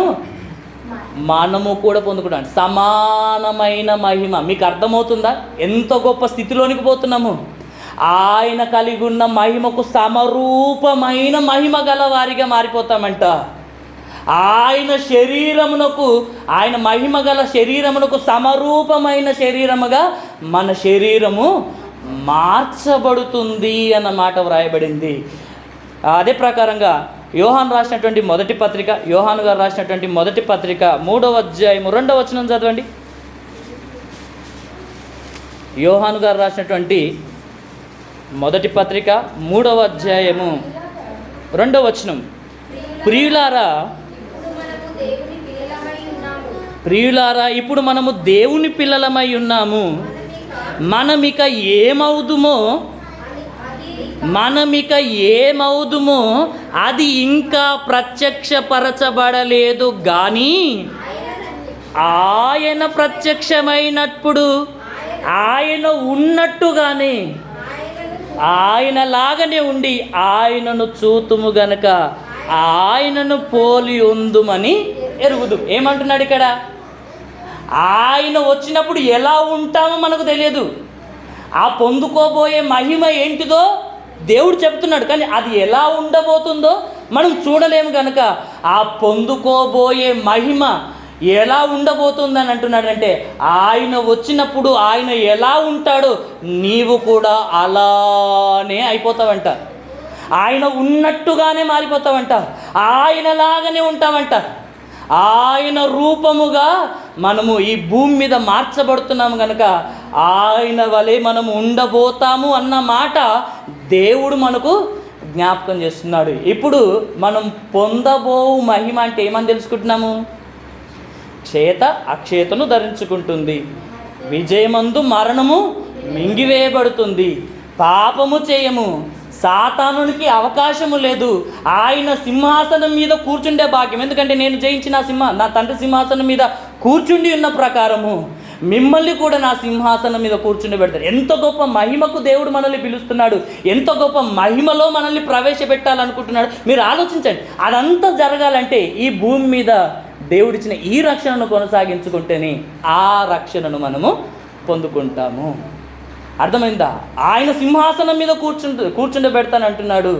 మనము కూడా పొందుకుంటాం. సమానమైన మహిమ. మీకు అర్థమవుతుందా ఎంత గొప్ప స్థితిలోనికి పోతున్నాము? ఆయన కలిగి ఉన్న మహిమకు సమరూపమైన మహిమ గల వారిగా మారిపోతామంట. ఆయన శరీరమునకు, ఆయన మహిమ గల శరీరమునకు సమరూపమైన శరీరముగా మన శరీరము మార్చబడుతుంది అన్నమాట వ్రాయబడింది. అదే ప్రకారంగా యోహాను రాసినటువంటి మొదటి పత్రిక, యోహాను గారు రాసినటువంటి మొదటి పత్రిక 3వ అధ్యాయము 2వ వచనం చదవండి. యోహాను గారు రాసినటువంటి మొదటి పత్రిక 3వ అధ్యాయము 2వ వచనం. ప్రియులారా ఇప్పుడు మనము దేవుని పిల్లలమై ఉన్నాము, మనమిక ఏమవుదుమో అది ఇంకా ప్రత్యక్షపరచబడలేదు కానీ ఆయన ప్రత్యక్షమైనప్పుడు ఆయన ఉన్నట్టుగానే ఆయనలాగానే ఉండి ఆయనను చూతుము గనక ఆయనను పోలి ఉందుమని ఎరుగుదు. ఏమంటున్నాడు ఇక్కడ? ఆయన వచ్చినప్పుడు ఎలా ఉంటామో మనకు తెలియదు. ఆ పొందుకోబోయే మహిమ ఏంటిదో దేవుడు చెప్తున్నాడు, కానీ అది ఎలా ఉండబోతుందో మనం చూడలేము. కనుక ఆ పొందుకోబోయే మహిమ ఎలా ఉండబోతుందని అంటున్నాడంటే, ఆయన వచ్చినప్పుడు ఆయన ఎలా ఉంటాడో నీవు కూడా అలానే అయిపోతావంట. ఆయన ఉన్నట్టుగానే మారిపోతావంట, ఆయనలాగానే ఉంటావంట. ఆయన రూపముగా మనము ఈ భూమి మీద మార్చబడుతున్నాము కనుక ఆయన వలె మనము ఉండబోతాము అన్న మాట దేవుడు మనకు జ్ఞాపకం చేస్తున్నాడు. ఇప్పుడు మనం పొందబోవు మహిమ అంటే ఏమని తెలుసుకుంటున్నాము? క్షేత అక్షేతను ధరించుకుంటుంది, విజయమందు మరణము మింగివేయబడుతుంది, పాపము చేయము, సాతానునికి అవకాశము లేదు, ఆయన సింహాసనం మీద కూర్చుండే భాగ్యం. ఎందుకంటే నేను జయించిన నా తండ్రి సింహాసనం మీద కూర్చుండి ఉన్న ప్రకారము మిమ్మల్ని కూడా నా సింహాసనం మీద కూర్చుండబెడతారు. ఎంత గొప్ప మహిమకు దేవుడు మనల్ని పిలుస్తున్నాడు, ఎంత గొప్ప మహిమలో మనల్ని ప్రవేశపెట్టాలనుకుంటున్నాడు. మీరు ఆలోచించండి. అదంతా జరగాలంటే ఈ భూమి మీద దేవుడిచ్చిన ఈ రక్షణను కొనసాగించుకుంటేనే ఆ రక్షణను మనము పొందుకుంటాము. అర్థమైందా? ఆయన సింహాసనం మీద కూర్చుండబెడతానంటున్నాడు.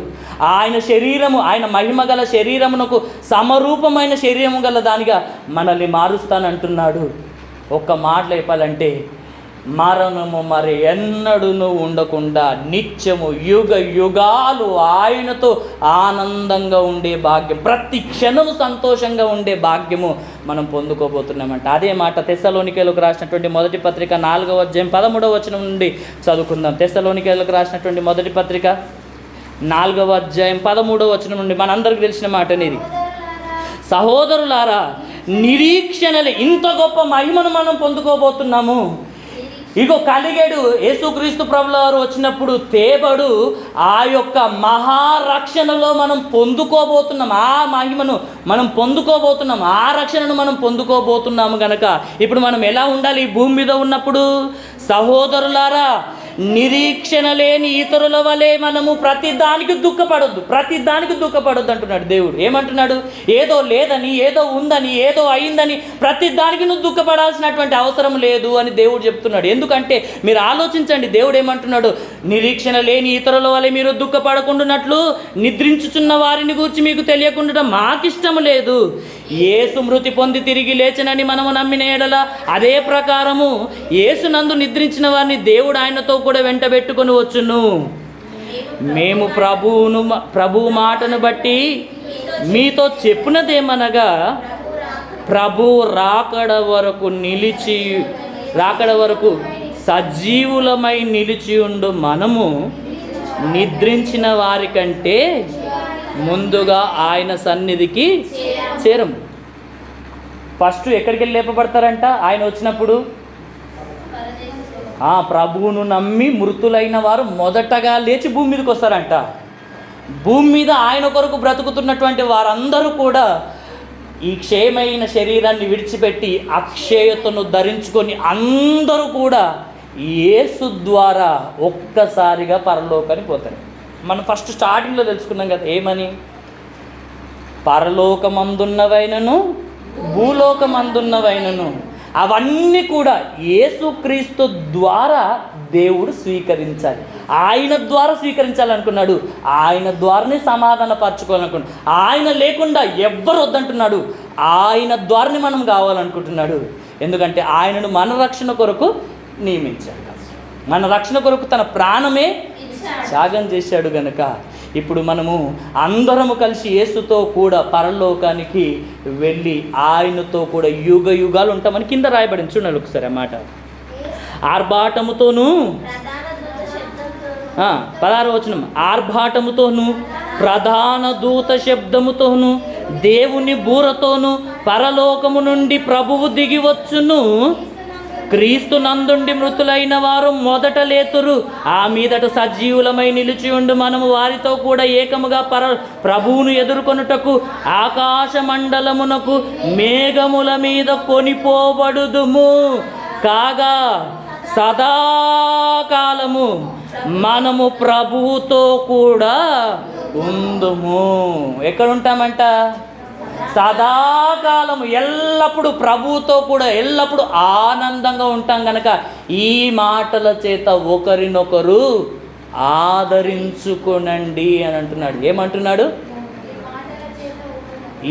ఆయన శరీరము, ఆయన మహిమ గల శరీరమునకు సమరూపమైన శరీరము గల దానిగా మనల్ని మారుస్తానంటున్నాడు. ఒక్క మాటలో చెప్పాలంటే మరణము మరి ఎన్నడూను ఉండకుండా నిత్యము యుగ యుగాలు ఆయనతో ఆనందంగా ఉండే భాగ్యం, ప్రతి క్షణము సంతోషంగా ఉండే భాగ్యము మనం పొందుకోబోతున్నామంట. అదే మాట తెస్సలోనికీయులకు రాసినటువంటి మొదటి పత్రిక 4వ అధ్యాయం 13వ వచనం నుండి చదువుకుందాం. తెస్సలోనికీయులకు రాసినటువంటి మొదటి పత్రిక 4వ అధ్యాయం 13వ వచనం నుండి మనందరికీ తెలిసిన మాట అనేది, సహోదరులారా నిరీక్షణలే, ఇంత గొప్ప మహిమను మనం పొందుకోబోతున్నాము. ఇగో కలిగేడు యేసుక్రీస్తు ప్రభుల వారు వచ్చినప్పుడు తేబడు ఆ యొక్క మహారక్షణలో మనం పొందుకోబోతున్నాం. ఆ మహిమను మనం పొందుకోబోతున్నాం, ఆ రక్షణను మనం పొందుకోబోతున్నాము గనక ఇప్పుడు మనం ఎలా ఉండాలి? ఈ భూమి మీద ఉన్నప్పుడు సహోదరులారా నిరీక్షణ లేని ఇతరుల వలె మనము ప్రతిదానికి దుఃఖపడొద్దు అంటున్నాడు దేవుడు. ఏమంటున్నాడు? ఏదో లేదని, ఏదో ఉందని, ఏదో అయిందని ప్రతిదానికి నువ్వు దుఃఖపడాల్సినటువంటి అవసరం లేదు అని దేవుడు చెప్తున్నాడు. ఎందుకంటే మీరు ఆలోచించండి, దేవుడు ఏమంటున్నాడు? నిరీక్షణ లేని ఇతరుల వలె మీరు దుఃఖపడకుండానట్లు నిద్రించుచున్న వారిని గురించి మీకు తెలియకుండా మాకిష్టం లేదు. యేసు మృతి పొంది తిరిగి లేచనని మనము నమ్మిన ఎడల అదే ప్రకారము యేసునందు నిద్రించిన వారిని దేవుడు ఆయనతో కూడా వెంటబెట్టుకొని వచ్చును. మేము ప్రభువు మాటను బట్టి మీతో చెప్పినదేమనగా, ప్రభు రాకడ వరకు సజీవులమై నిలిచి ఉండు మనము నిద్రించిన వారి కంటే ముందుగా ఆయన సన్నిధికి చేరము. ఫస్ట్ ఎక్కడికి వెళ్ళి లేపబడతారంట ఆయన వచ్చినప్పుడు? ప్రభువును నమ్మి మృతులైన వారు మొదటగా లేచి భూమి మీదకి వస్తారంట. భూమి మీద ఆయన కొరకు బ్రతుకుతున్నటువంటి వారందరూ కూడా ఈ క్షయమైన శరీరాన్ని విడిచిపెట్టి అక్షయతను ధరించుకొని అందరూ కూడా యేసు ద్వారా ఒక్కసారిగా పరలోకానికి పోతారు. మనం ఫస్ట్ స్టార్టింగ్లో తెలుసుకున్నాం కదా, ఏమని? పరలోకమందున్నవైనను భూలోకమందున్నవైనను అవన్నీ కూడా యేసుక్రీస్తు ద్వారా దేవుడు స్వీకరించాలి. ఆయన ద్వారా స్వీకరించాలనుకున్నాడు. ఆయన ద్వారానే సమాధానపరచుకోవాలనుకున్నాడు. ఆయన లేకుండా ఎవ్వరు వద్దంటున్నాడు. ఆయన ద్వారానే మనం కావాలనుకుంటున్నాడు. ఎందుకంటే ఆయనను మన రక్షణ కొరకు నియమించాడు. మన రక్షణ కొరకు తన ప్రాణమే త్యాగం చేశాడు గనుక ఇప్పుడు మనము అందరము కలిసి యేసుతో కూడా పరలోకానికి వెళ్ళి ఆయనతో కూడా యుగ యుగాలు ఉంటామని కింద రాయబడింది. చూడండి ఒకసారి ఆ మాట. ఆర్భాటముతోనూ 16వ వచనం, ఆర్భాటముతోనూ ప్రధాన దూత శబ్దముతోనూ దేవుని బూరతోనూ పరలోకము నుండి ప్రభువు దిగి వచ్చును. క్రీస్తు నందుండి మృతులైన వారు మొదట లేతురు. ఆ మీదట సజీవులమై నిలిచి ఉండు మనము వారితో కూడా ఏకముగా ప్రభువును ఎదుర్కొనుటకు ఆకాశ మండలమునకు మేఘముల మీద కొనిపోబడుదుము. కాగా సదాకాలము మనము ప్రభువుతో కూడా ఉందుము. ఎక్కడ ఉంటామంట? సదాకాలము ఎల్లప్పుడూ ప్రభువుతో కూడా ఎల్లప్పుడూ ఆనందంగా ఉంటాం కనుక ఈ మాటల చేత ఒకరినొకరు ఆదరించుకొనండి అని అంటున్నాడు. ఏమంటున్నాడు?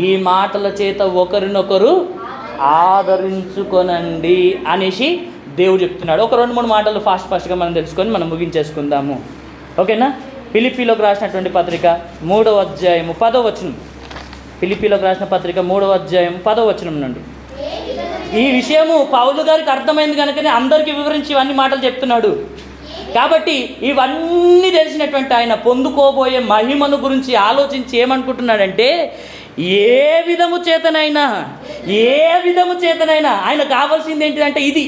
ఈ మాటల చేత ఒకరినొకరు ఆదరించుకొనండి అనేసి దేవుడు చెప్తున్నాడు. ఒక 2-3 మాటలు ఫాస్ట్గా మనం తెలుసుకొని మనం ముగించేసుకుందాము. ఓకేనా? ఫిలిప్పీలోకి రాసినటువంటి పత్రిక 3వ అధ్యాయం 10వ వచనం. ఫిలిప్పీలోకి రాసిన పత్రిక 3వ అధ్యాయం 10వ వచనం నుండి. ఈ విషయము పౌలు గారికి అర్థమైంది కనుకనే అందరికీ వివరించి ఇవన్నీ మాటలు చెప్తున్నాడు. కాబట్టి ఇవన్నీ తెలిసినటువంటి ఆయన పొందుకోబోయే మహిమను గురించి ఆలోచించి ఏమనుకుంటున్నాడంటే, ఏ విధము చేతనైనా ఆయన కావాల్సింది ఏంటిదంటే ఇది,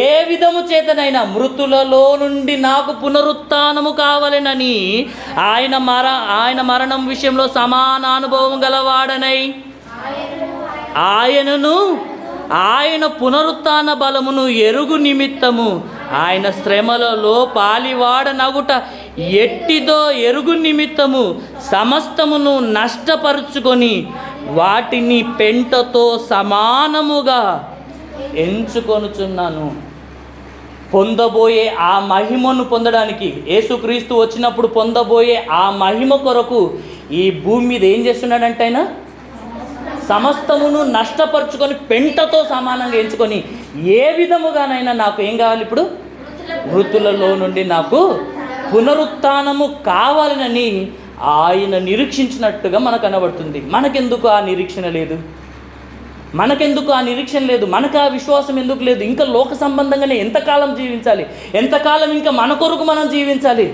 ఏ విధము చేతనైనా మృతులలో నుండి నాకు పునరుత్థానము కావాలనని ఆయన మరణం విషయంలో సమాన అనుభవం గలవాడనై ఆయన పునరుత్థాన బలమును ఎరుగు నిమిత్తము ఆయన శ్రమలలో పాలివాడనగుట ఎట్టిదో ఎరుగు నిమిత్తము సమస్తమును నష్టపరుచుకొని వాటిని పెంటతో సమానముగా ఎంచుకొనుచున్నాను. పొందబోయే ఆ మహిమను పొందడానికి, యేసుక్రీస్తు వచ్చినప్పుడు పొందబోయే ఆ మహిమ కొరకు ఈ భూమి మీద ఏం చేస్తున్నాడంటే ఆయన సమస్తమును నష్టపరుచుకొని పెంటతో సమానంగా ఎంచుకొని ఏ విధముగానైనా నాకు ఏం కావాలి? ఇప్పుడు మృతులలో నుండి నాకు పునరుత్థానము కావాలని ఆయన నిరీక్షించినట్టుగా మనకు కనబడుతుంది. మనకెందుకు ఆ నిరీక్షణ లేదు? మనకెందుకు ఆ నిరీక్షణ లేదు? మనకు ఆ విశ్వాసం ఎందుకు లేదు? ఇంకా లోక సంబంధంగానే ఎంతకాలం జీవించాలి? ఎంతకాలం ఇంకా మన కొరకు మనం జీవించాలి?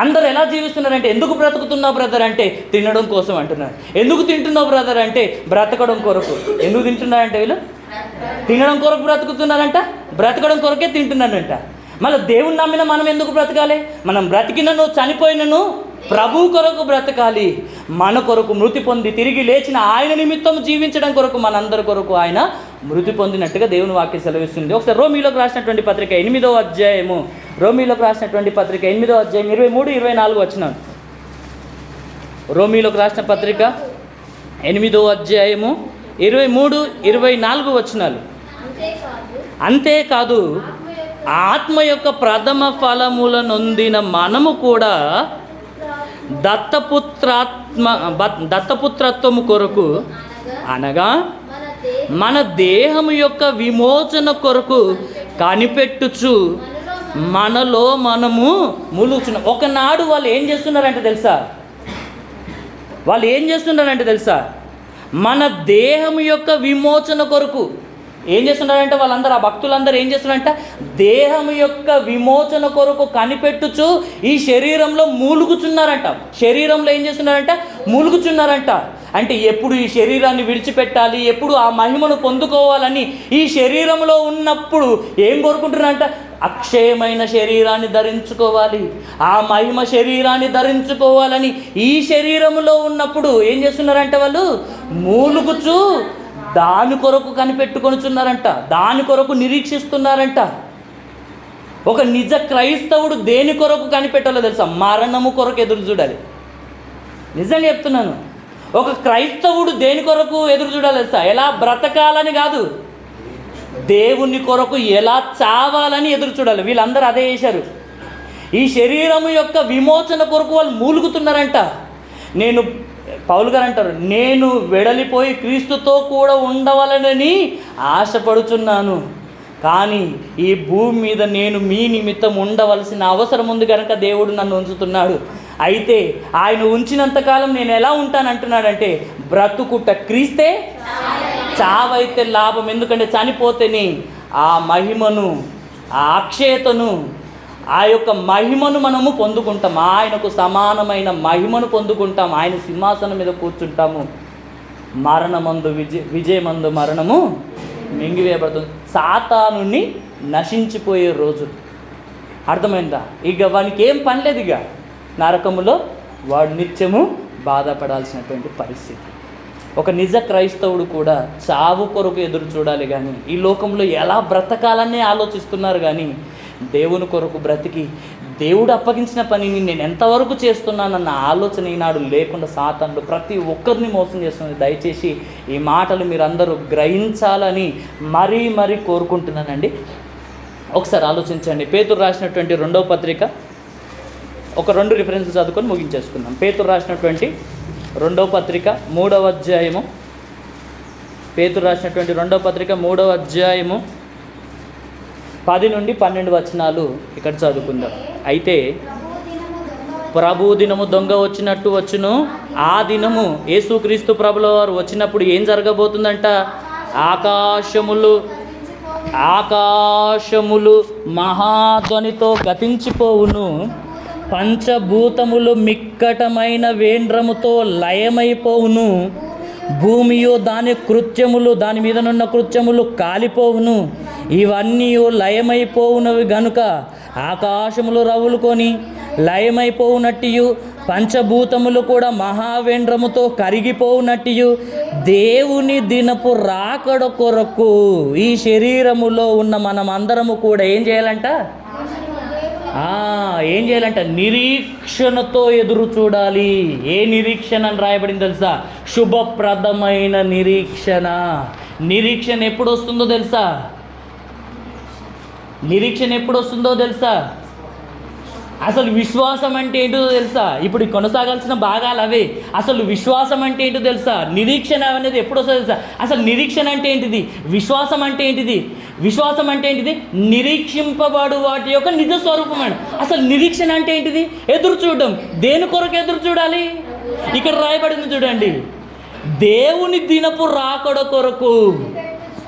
అందరు ఎలా జీవిస్తున్నారంటే, ఎందుకు బ్రతుకుతున్నావు బ్రదర్ అంటే తినడం కోసం అంటున్నారు. ఎందుకు తింటున్నావు బ్రదర్ అంటే బ్రతకడం కొరకు. ఎందుకు తింటున్నారంటే వీళ్ళు తినడం కొరకు బ్రతుకుతున్నారంట, బ్రతకడం కొరకే తింటున్నారంట. మళ్ళీ దేవుని నమ్మిన మనం ఎందుకు బ్రతకాలి? మనం బ్రతికినను చనిపోయినను ప్రభు కొరకు బ్రతకాలి. మన కొరకు మృతి పొంది తిరిగి లేచిన ఆయన నిమిత్తం జీవించడం కొరకు, మనందరి కొరకు ఆయన మృతి పొందినట్టుగా దేవుని వాక్యం సెలవిస్తుంది. ఒకసారి రోమీలోకి రాసినటువంటి పత్రిక 8వ అధ్యాయము, రోమీలోకి రాసినటువంటి పత్రిక 8వ అధ్యాయం 23-24 వచనాలు. రోమీలోకి రాసిన పత్రిక 8వ అధ్యాయము 23-24 వచనాలు. అంతేకాదు ఆత్మ యొక్క ప్రథమ ఫలముల నొందిన మనము కూడా దత్తపుత్రత్వము కొరకు, అనగా మన దేహము యొక్క విమోచన కొరకు కనిపెట్టుచు మనలో మనము ములుచున్నాం. ఒకనాడు వాళ్ళు ఏం చేస్తున్నారంటే తెలుసా? మన దేహం యొక్క విమోచన కొరకు ఏం చేస్తున్నారంటే వాళ్ళందరూ, ఆ భక్తులందరూ ఏం చేస్తున్నారంట? దేహం యొక్క విమోచన కొరకు కనిపెట్టుచు ఈ శరీరంలో మూలుగుచున్నారంట. శరీరంలో ఏం చేస్తున్నారంట? మూలుగుచున్నారంట. అంటే ఎప్పుడు ఈ శరీరాన్ని విడిచిపెట్టాలి, ఎప్పుడు ఆ మహిమను పొందుకోవాలని ఈ శరీరంలో ఉన్నప్పుడు ఏం కోరుకుంటున్నారంట? అక్షయమైన శరీరాన్ని ధరించుకోవాలి, ఆ మహిమ శరీరాన్ని ధరించుకోవాలని ఈ శరీరంలో ఉన్నప్పుడు ఏం చేస్తున్నారంట? వాళ్ళు మూలుగుచు దాని కొరకు కనిపెట్టుకొనిచున్నారంట, దాని కొరకు నిరీక్షిస్తున్నారంట. ఒక నిజ క్రైస్తవుడు దేని కొరకు కనిపెట్టాలో తెలుసా? మరణము కొరకు ఎదురు చూడాలి. నిజంగా చెప్తున్నాను. ఒక క్రైస్తవుడు దేని కొరకు ఎదురు చూడాలి తెలుసా? ఎలా బ్రతకాలని కాదు, దేవుని కొరకు ఎలా చావాలని ఎదురు చూడాలి. వీళ్ళందరూ అదే చేశారు. ఈ శరీరము యొక్క విమోచన కొరకు వాళ్ళు మూలుగుతున్నారంట. పౌలు గారు అంటారు, నేను వెడలిపోయి క్రీస్తుతో కూడా ఉండవాలని ఆశపడుచున్నాను, కానీ ఈ భూమి మీద నేను మీ నిమిత్తం ఉండవలసిన అవసరం ఉంది కనుక దేవుడు నన్ను ఉంచుతున్నాడు. అయితే ఆయన ఉంచినంతకాలం నేను ఎలా ఉంటానంటున్నాడంటే, బ్రతుకుట క్రీస్తే, చావైతే లాభం. ఎందుకంటే చనిపోతేనే ఆ మహిమను, ఆ అక్షయతను, ఆ యొక్క మహిమను మనము పొందుకుంటాం. ఆయనకు సమానమైన మహిమను పొందుకుంటాం. ఆయన సింహాసనం మీద కూర్చుంటాము. మరణమందు విజయమందు మరణము మింగివేయబడుతుంది. సాతానుని నశించిపోయే రోజు. అర్థమైందా? ఇక వానికి ఏం పని లేదు. ఇక నరకములో వాడు నిత్యము బాధపడాల్సినటువంటి పరిస్థితి. ఒక నిజ క్రైస్తవుడు కూడా చావు కొరకు ఎదురు చూడాలి, కానీ ఈ లోకంలో ఎలా బ్రతకాలనే ఆలోచిస్తున్నారు. కానీ దేవుని కొరకు బ్రతికి దేవుడు అప్పగించిన పనిని నేను ఎంతవరకు చేస్తున్నానన్న ఆలోచన ఈనాడు లేకుండా సాతానుడు ప్రతి ఒక్కరిని మోసం చేస్తుంది. దయచేసి ఈ మాటలు మీరందరూ గ్రహించాలని మరీ కోరుకుంటున్నానండి. ఒకసారి ఆలోచించండి. పేతురు రాసినటువంటి 2వ పత్రిక, ఒక 2 రిఫరెన్స్లు చదువుకొని ముగించేసుకుందాం. పేతురు రాసినటువంటి 2వ పత్రిక 3వ అధ్యాయము, పేతురు రాసినటువంటి 2వ పత్రిక 3వ అధ్యాయము 10-12 వచనాలు ఇక్కడ చదువుకుందాం. అయితే ప్రభు దినము దొంగ వచ్చినట్టు వచ్చును. ఆ దినము యేసుక్రీస్తు ప్రభుల వారు వచ్చినప్పుడు ఏం జరగబోతుందంట? ఆకాశములు మహాధ్వనితో గతించిపోవును, పంచభూతములు మిక్కటమైన వేండ్రముతో లయమైపోవును, భూమియు దాని కృత్యములు, దాని మీదనున్న కృత్యములు కాలిపోవును. ఇవన్నీ లయమైపోవునవి గనుక ఆకాశములు రవులుకొని లయమైపోవునట్టియు, పంచభూతములు కూడా మహావేంద్రముతో కరిగిపోవునట్టియు, దేవుని దినపు రాకడ కొరకు ఈ శరీరములో ఉన్న మనమందరము కూడా ఏం చేయాలంట? నిరీక్షణతో ఎదురు చూడాలి. ఏ నిరీక్షణ అని రాయబడింది తెలుసా? శుభప్రదమైన నిరీక్షణ. నిరీక్షణ ఎప్పుడు వస్తుందో తెలుసా? అసలు విశ్వాసం అంటే ఏంటో తెలుసా? ఇప్పుడు కొనసాగాల్సిన భాగాలు అవే. అసలు విశ్వాసం అంటే ఏంటో తెలుసా? నిరీక్షణ అనేది ఎప్పుడు వస్తుందో తెలుసా? అసలు నిరీక్షణ అంటే ఏంటిది? విశ్వాసం అంటే ఏంటిది? విశ్వాసం అంటే ఏంటిది? నిరీక్షింపబడు వాటి యొక్క నిజ స్వరూపమైన. అసలు నిరీక్షణ అంటే ఏంటిది? ఎదురు చూడడం. దేని కొరకు ఎదురు చూడాలి? ఇక్కడ రాయబడింది చూడండి, దేవుని దినపు రాకడ కొరకు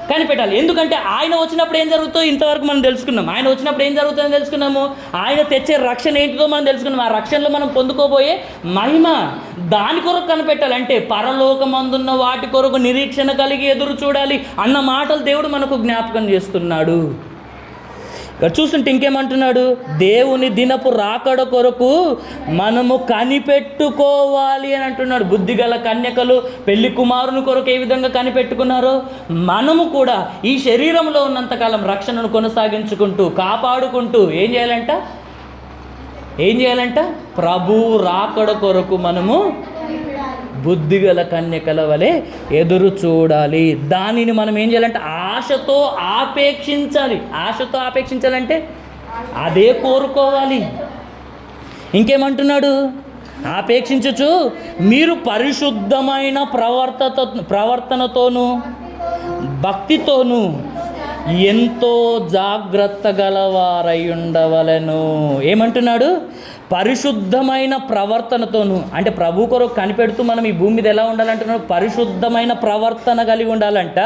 కనిపెట్టాలి. ఎందుకంటే ఆయన వచ్చినప్పుడు ఏం జరుగుతుందో ఇంతవరకు మనం తెలుసుకున్నాం. ఆయన వచ్చినప్పుడు ఏం జరుగుతుందో తెలుసుకున్నాము. ఆయన తెచ్చే రక్షణ ఏంటిదో మనం తెలుసుకున్నాం. ఆ రక్షణలో మనం పొందుకోబోయే మహిమ, దాని కొరకు కనిపెట్టాలి. అంటే పరలోకమందున్న వాటి కొరకు నిరీక్షణ కలిగి ఎదురు చూడాలి అన్న మాటలు దేవుడు మనకు జ్ఞాపకం చేస్తున్నాడు. ఇక్కడ చూస్తుంటే ఇంకేమంటున్నాడు? దేవుని దినపు రాకడ కొరకు మనము కనిపెట్టుకోవాలి అని అంటున్నాడు. బుద్ధిగల కన్యకలు పెళ్లి కుమారుని కొరకు ఏ విధంగా కనిపెట్టుకున్నారో మనము కూడా ఈ శరీరంలో ఉన్నంతకాలం రక్షణను కొనసాగించుకుంటూ కాపాడుకుంటూ ఏం చేయాలంట? ప్రభు రాకడ కొరకు మనము బుద్ధిగల కన్యకల వలె ఎదురు చూడాలి. దానిని మనం ఏం చేయాలంటే ఆశతో ఆపేక్షించాలంటే అదే కోరుకోవాలి. ఇంకేమంటున్నాడు? ఆపేక్షించుచు మీరు పరిశుద్ధమైన ప్రవర్తనతోనూ భక్తితోనూ ఎంతో జాగ్రత్త గలవారై ఉండవలెను. ఏమంటున్నాడు? పరిశుద్ధమైన ప్రవర్తనతోను. అంటే ప్రభు కొరకు కనిపెడుతూ మనం ఈ భూమి మీద ఎలా ఉండాలంటున్నాడు? పరిశుద్ధమైన ప్రవర్తన కలిగి ఉండాలంట,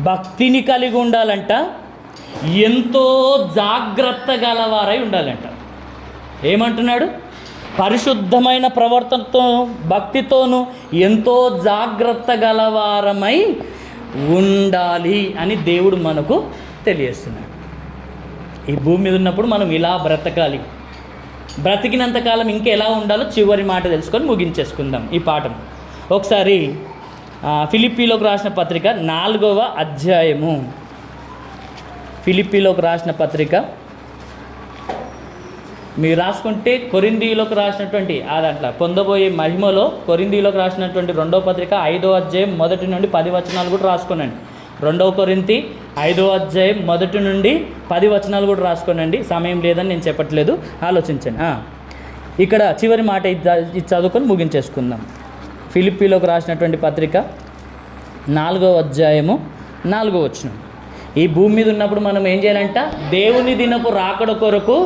భక్తిని కలిగి ఉండాలంట, ఎంతో జాగ్రత్త గలవారై ఉండాలంట. ఏమంటున్నాడు? పరిశుద్ధమైన ప్రవర్తనతోను భక్తితోను ఎంతో జాగ్రత్త గలవారమై ఉండాలి అని దేవుడు మనకు తెలియజేస్తున్నాడు. ఈ భూమి మీద ఉన్నప్పుడు మనం ఇలా బ్రతకాలి. బ్రతికినంతకాలం ఇంకెలా ఉండాలో చివరి మాట తెలుసుకొని ముగించేసుకుందాం ఈ పాఠం. ఒకసారి ఫిలిప్పీలోకి రాసిన పత్రిక 4వ అధ్యాయము, ఫిలిప్పీలోకి రాసిన పత్రిక మీరు రాసుకుంటే కొరింథీయులకు రాసినటువంటి దాంట్లో పొందబోయే మహిమలో కొరింథీయులకు రాసినటువంటి 2వ పత్రిక 5వ అధ్యాయం 1 నుండి 10 వచనాలు కూడా రాసుకోనండి. 2వ కొరింథీ 5వ అధ్యాయం 1 నుండి 10 వచనాలు కూడా రాసుకోనండి. సమయం లేదని నేను చెప్పట్లేదు, ఆలోచించండి. ఇక్కడ చివరి మాట ఇది చదువుకొని ముగించేసుకుందాం. ఫిలిప్పీలోకి రాసినటువంటి పత్రిక 4వ అధ్యాయము 4వ వచనం. ఈ భూమి మీద ఉన్నప్పుడు మనం ఏం చేయాలంట? దేవుని దినపు రాకడ కొరకు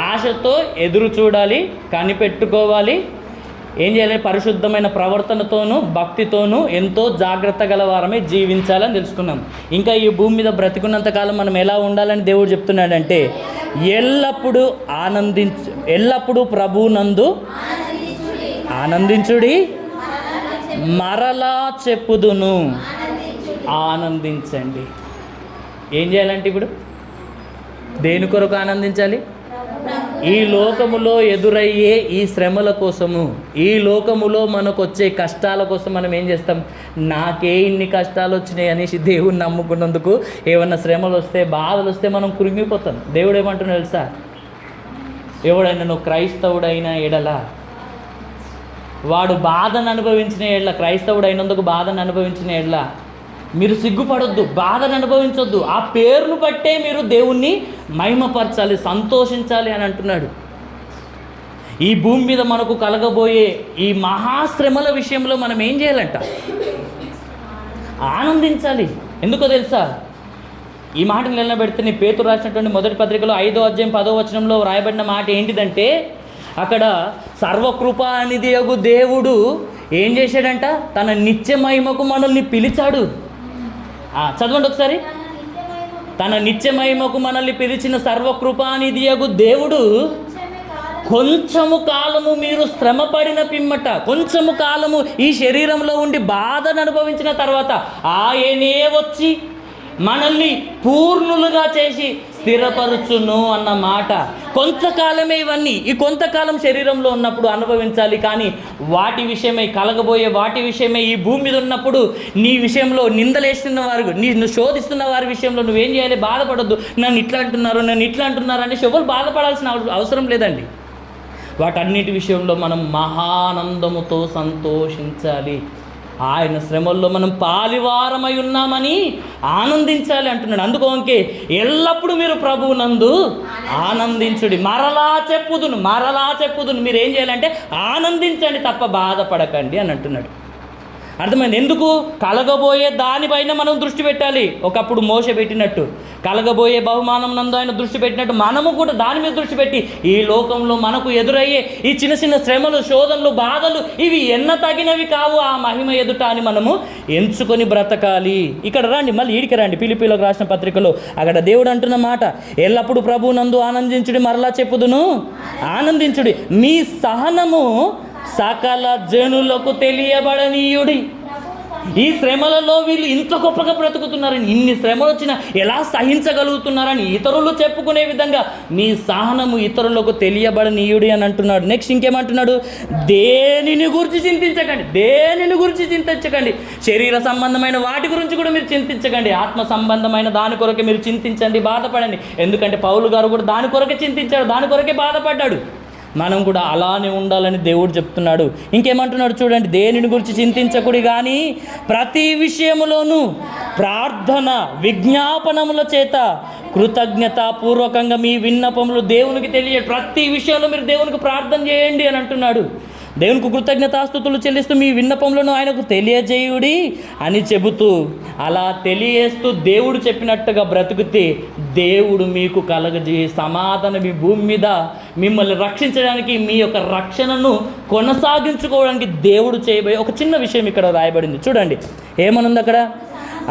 ఆశతో ఎదురు చూడాలి, కనిపెట్టుకోవాలి. ఏం చేయాలి? పరిశుద్ధమైన ప్రవర్తనతోనూ భక్తితోనూ ఎంతో జాగ్రత్త గలవారమే జీవించాలని తెలుసుకున్నాం. ఇంకా ఈ భూమి మీద బ్రతికున్నంతకాలం మనం ఎలా ఉండాలని దేవుడు చెప్తున్నాడంటే ఎల్లప్పుడూ ప్రభువునందు ఆనందించుడి, మరలా చెప్పుదును ఆనందించండి. ఏం చేయాలంటే ఇప్పుడు దేని కొరకు ఆనందించాలి? ఈ లోకములో ఎదురయ్యే ఈ శ్రమల కోసము, ఈ లోకములో మనకు వచ్చే కష్టాల కోసం మనం ఏం చేస్తాం? నాకే ఇన్ని కష్టాలు వచ్చినాయి అనేసి దేవుణ్ణి నమ్ముకున్నందుకు ఏమన్నా శ్రమలు వస్తే బాధలు వస్తే మనం కృంగిపోతాం. దేవుడు ఏమంటున్నాడు తెలుసా? ఎవడైనా నువ్వు క్రైస్తవుడైన ఎడల వాడు బాధను అనుభవించిన ఎడల, క్రైస్తవుడు అయినందుకు బాధను అనుభవించిన ఎడల మీరు సిగ్గుపడొద్దు, బాధను అనుభవించొద్దు. ఆ పేరును బట్టే మీరు దేవుణ్ణి మహిమపరచాలి, సంతోషించాలి అని అంటున్నాడు. ఈ భూమి మీద మనకు కలగబోయే ఈ మహాశ్రమల విషయంలో మనం ఏం చేయాలంట? ఆనందించాలి. ఎందుకో తెలుసా? ఈ మాటను నిలబెడితే పేతురు రాసినటువంటి మొదటి పత్రికలో 5వ అధ్యాయం 10వ వచనంలో రాయబడిన మాట ఏంటిదంటే, అక్కడ సర్వకృపానిధియగు దేవుడు ఏం చేశాడంట? తన నిత్య మహిమకు మనల్ని పిలిచాడు. చదవండి ఒకసారి. తన నిత్య మహిమకు మనల్ని పిలిచిన సర్వకృపానిధియగు దేవుడు కొంచెము కాలము మీరు శ్రమపడిన పిమ్మట, కొంచెము కాలము ఈ శరీరంలో ఉండి బాధను అనుభవించిన తర్వాత ఆయనే వచ్చి మనల్ని పూర్ణులుగా చేసి స్థిరపరచును అన్న మాట. కొంతకాలమే ఇవన్నీ, ఈ కొంతకాలం శరీరంలో ఉన్నప్పుడు అనుభవించాలి. కానీ వాటి విషయమై కలగబోయే వాటి విషయమై ఈ భూమి మీద ఉన్నప్పుడు నీ విషయంలో నిందలేస్తున్న వారు, నిన్ను శోధిస్తున్న వారి విషయంలో నువ్వేం చేయాలి? బాధపడొద్దు. నన్ను ఇట్లా అంటున్నారు అనేసి ఎవరు బాధపడాల్సిన అవసరం లేదండి. వాటన్నిటి విషయంలో మనం మహానందముతో సంతోషించాలి. ఆయన శ్రమల్లో మనం పాలివారమై ఉన్నామని ఆనందించాలి అంటున్నాడు. అందుకోకే ఎల్లప్పుడూ మీరు ప్రభువునందు ఆనందించుడి, మరలా చెప్పుదును. మీరు ఏం చేయాలంటే ఆనందించండి తప్ప బాధపడకండి అని అంటున్నాడు. అర్థమైంది? ఎందుకు? కలగబోయే దానిపైన మనం దృష్టి పెట్టాలి. ఒకప్పుడు మోషే పెట్టినట్టు కలగబోయే బహుమానం నందు ఆయన దృష్టి పెట్టినట్టు మనము కూడా దాని మీద దృష్టి పెట్టి ఈ లోకంలో మనకు ఎదురయ్యే ఈ చిన్న చిన్న శ్రమలు, శోధనలు, బాధలు ఇవి ఎన్న తగినవి కావు ఆ మహిమ ఎదుట అని మనము ఎంచుకొని బ్రతకాలి. ఇక్కడ రండి, మళ్ళీ ఈడికి రండి. ఫిలిప్పీలకు రాసిన పత్రికలో అక్కడ దేవుడు అంటున్న మాట, ఎల్లప్పుడూ ప్రభువు నందు ఆనందించుడి, మరలా చెప్పుదును ఆనందించుడి, మీ సహనము సకల జనులకు తెలియబడనీయుడి. ఈ శ్రమలలో వీళ్ళు ఇంత గొప్పగా బ్రతుకుతున్నారని, ఇన్ని శ్రమలు వచ్చినా ఎలా సహించగలుగుతున్నారని ఇతరులు చెప్పుకునే విధంగా మీ సహనము ఇతరులకు తెలియబడనీయుడి అని అంటున్నాడు. నెక్స్ట్ ఇంకేమంటున్నాడు? దేనిని గురించి చింతించకండి, దేనిని గురించి చింతించకండి. శరీర సంబంధమైన వాటి గురించి కూడా మీరు చింతించకండి. ఆత్మ సంబంధమైన దాని కొరకే మీరు చింతించండి, బాధపడండి. ఎందుకంటే పౌలు గారు కూడా దాని కొరకే చింతించాడు, దాని కొరకే బాధపడ్డాడు. మనం కూడా అలానే ఉండాలని దేవుడు చెప్తున్నాడు. ఇంకేమంటున్నాడు చూడండి, దేనిని గురించి చింతించకుడి కానీ ప్రతి విషయములోనూ ప్రార్థన విజ్ఞాపనముల చేత కృతజ్ఞతాపూర్వకంగా మీ విన్నపములు దేవునికి తెలియ. ప్రతి విషయంలో మీరు దేవునికి ప్రార్థన చేయండి అని అంటున్నాడు. దేవునికి కృతజ్ఞతాస్తుతులు చెల్లిస్తూ మీ విన్నపములను ఆయనకు తెలియజేయుడి అని చెబుతూ, అలా తెలియజేస్తూ దేవుడు చెప్పినట్టుగా బ్రతుకుతే దేవుడు మీకు కలగజేయ సమాధానం మీ భూమి మీద మిమ్మల్ని రక్షించడానికి, మీ యొక్క రక్షణను కొనసాగించుకోవడానికి దేవుడు చేయబోయే ఒక చిన్న విషయం ఇక్కడ రాయబడింది. చూడండి ఏమనుంది అక్కడ.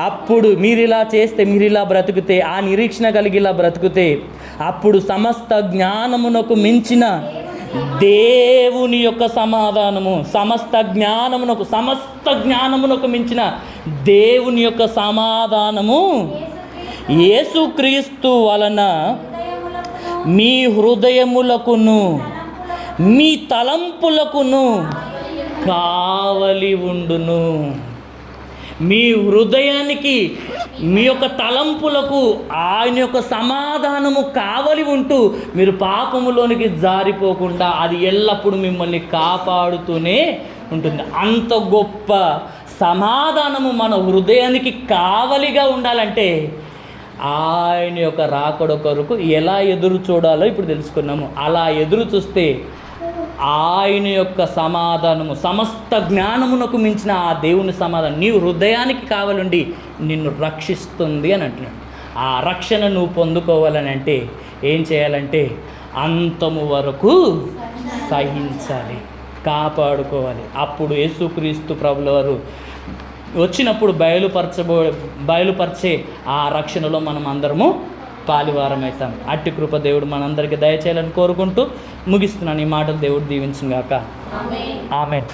అప్పుడు మీరు ఇలా చేస్తే, మీరు ఇలా బ్రతుకుతే, ఆ నిరీక్షణ కలిగి ఇలా బ్రతుకుతే, అప్పుడు సమస్త జ్ఞానమునకు మించిన దేవుని యొక్క సమాధానము, సమస్త జ్ఞానమునకు మించిన దేవుని యొక్క సమాధానము యేసుక్రీస్తు వలన మీ హృదయములకును మీ తలంపులకును కావలి ఉండును. మీ హృదయానికి, మీ యొక్క తలంపులకు ఆయన యొక్క సమాధానము కావలి ఉంటూ మీరు పాపములోనికి జారిపోకుండా అది ఎల్లప్పుడూ మిమ్మల్ని కాపాడుతూనే ఉంటుంది. అంత గొప్ప సమాధానము మన హృదయానికి కావలిగా ఉండాలంటే ఆయన యొక్క రాకడ కొరకు ఎలా ఎదురు చూడాలో ఇప్పుడు తెలుసుకున్నాము. అలా ఎదురు చూస్తే ఆయన యొక్క సమాధానము, సమస్త జ్ఞానమునకు మించిన ఆ దేవుని సమాధానం నీ హృదయానికి కావాలండి నిన్ను రక్షిస్తుంది అని అంటున్నాడు. ఆ రక్షణ నువ్వు పొందుకోవాలని అంటే ఏం చేయాలంటే అంతము వరకు సహించాలి, కాపాడుకోవాలి. అప్పుడు యేసుక్రీస్తు ప్రభుల వారు వచ్చినప్పుడు బయలుపరిచే ఆ రక్షణలో మనం అందరము పాలివారమవుతాం. అట్టి కృప దేవుడు మనందరికీ దయచేయాలని కోరుకుంటూ ముగిస్తున్నాను. ఈ మాటలు దేవుడు దీవించుగాక. ఆమేన్.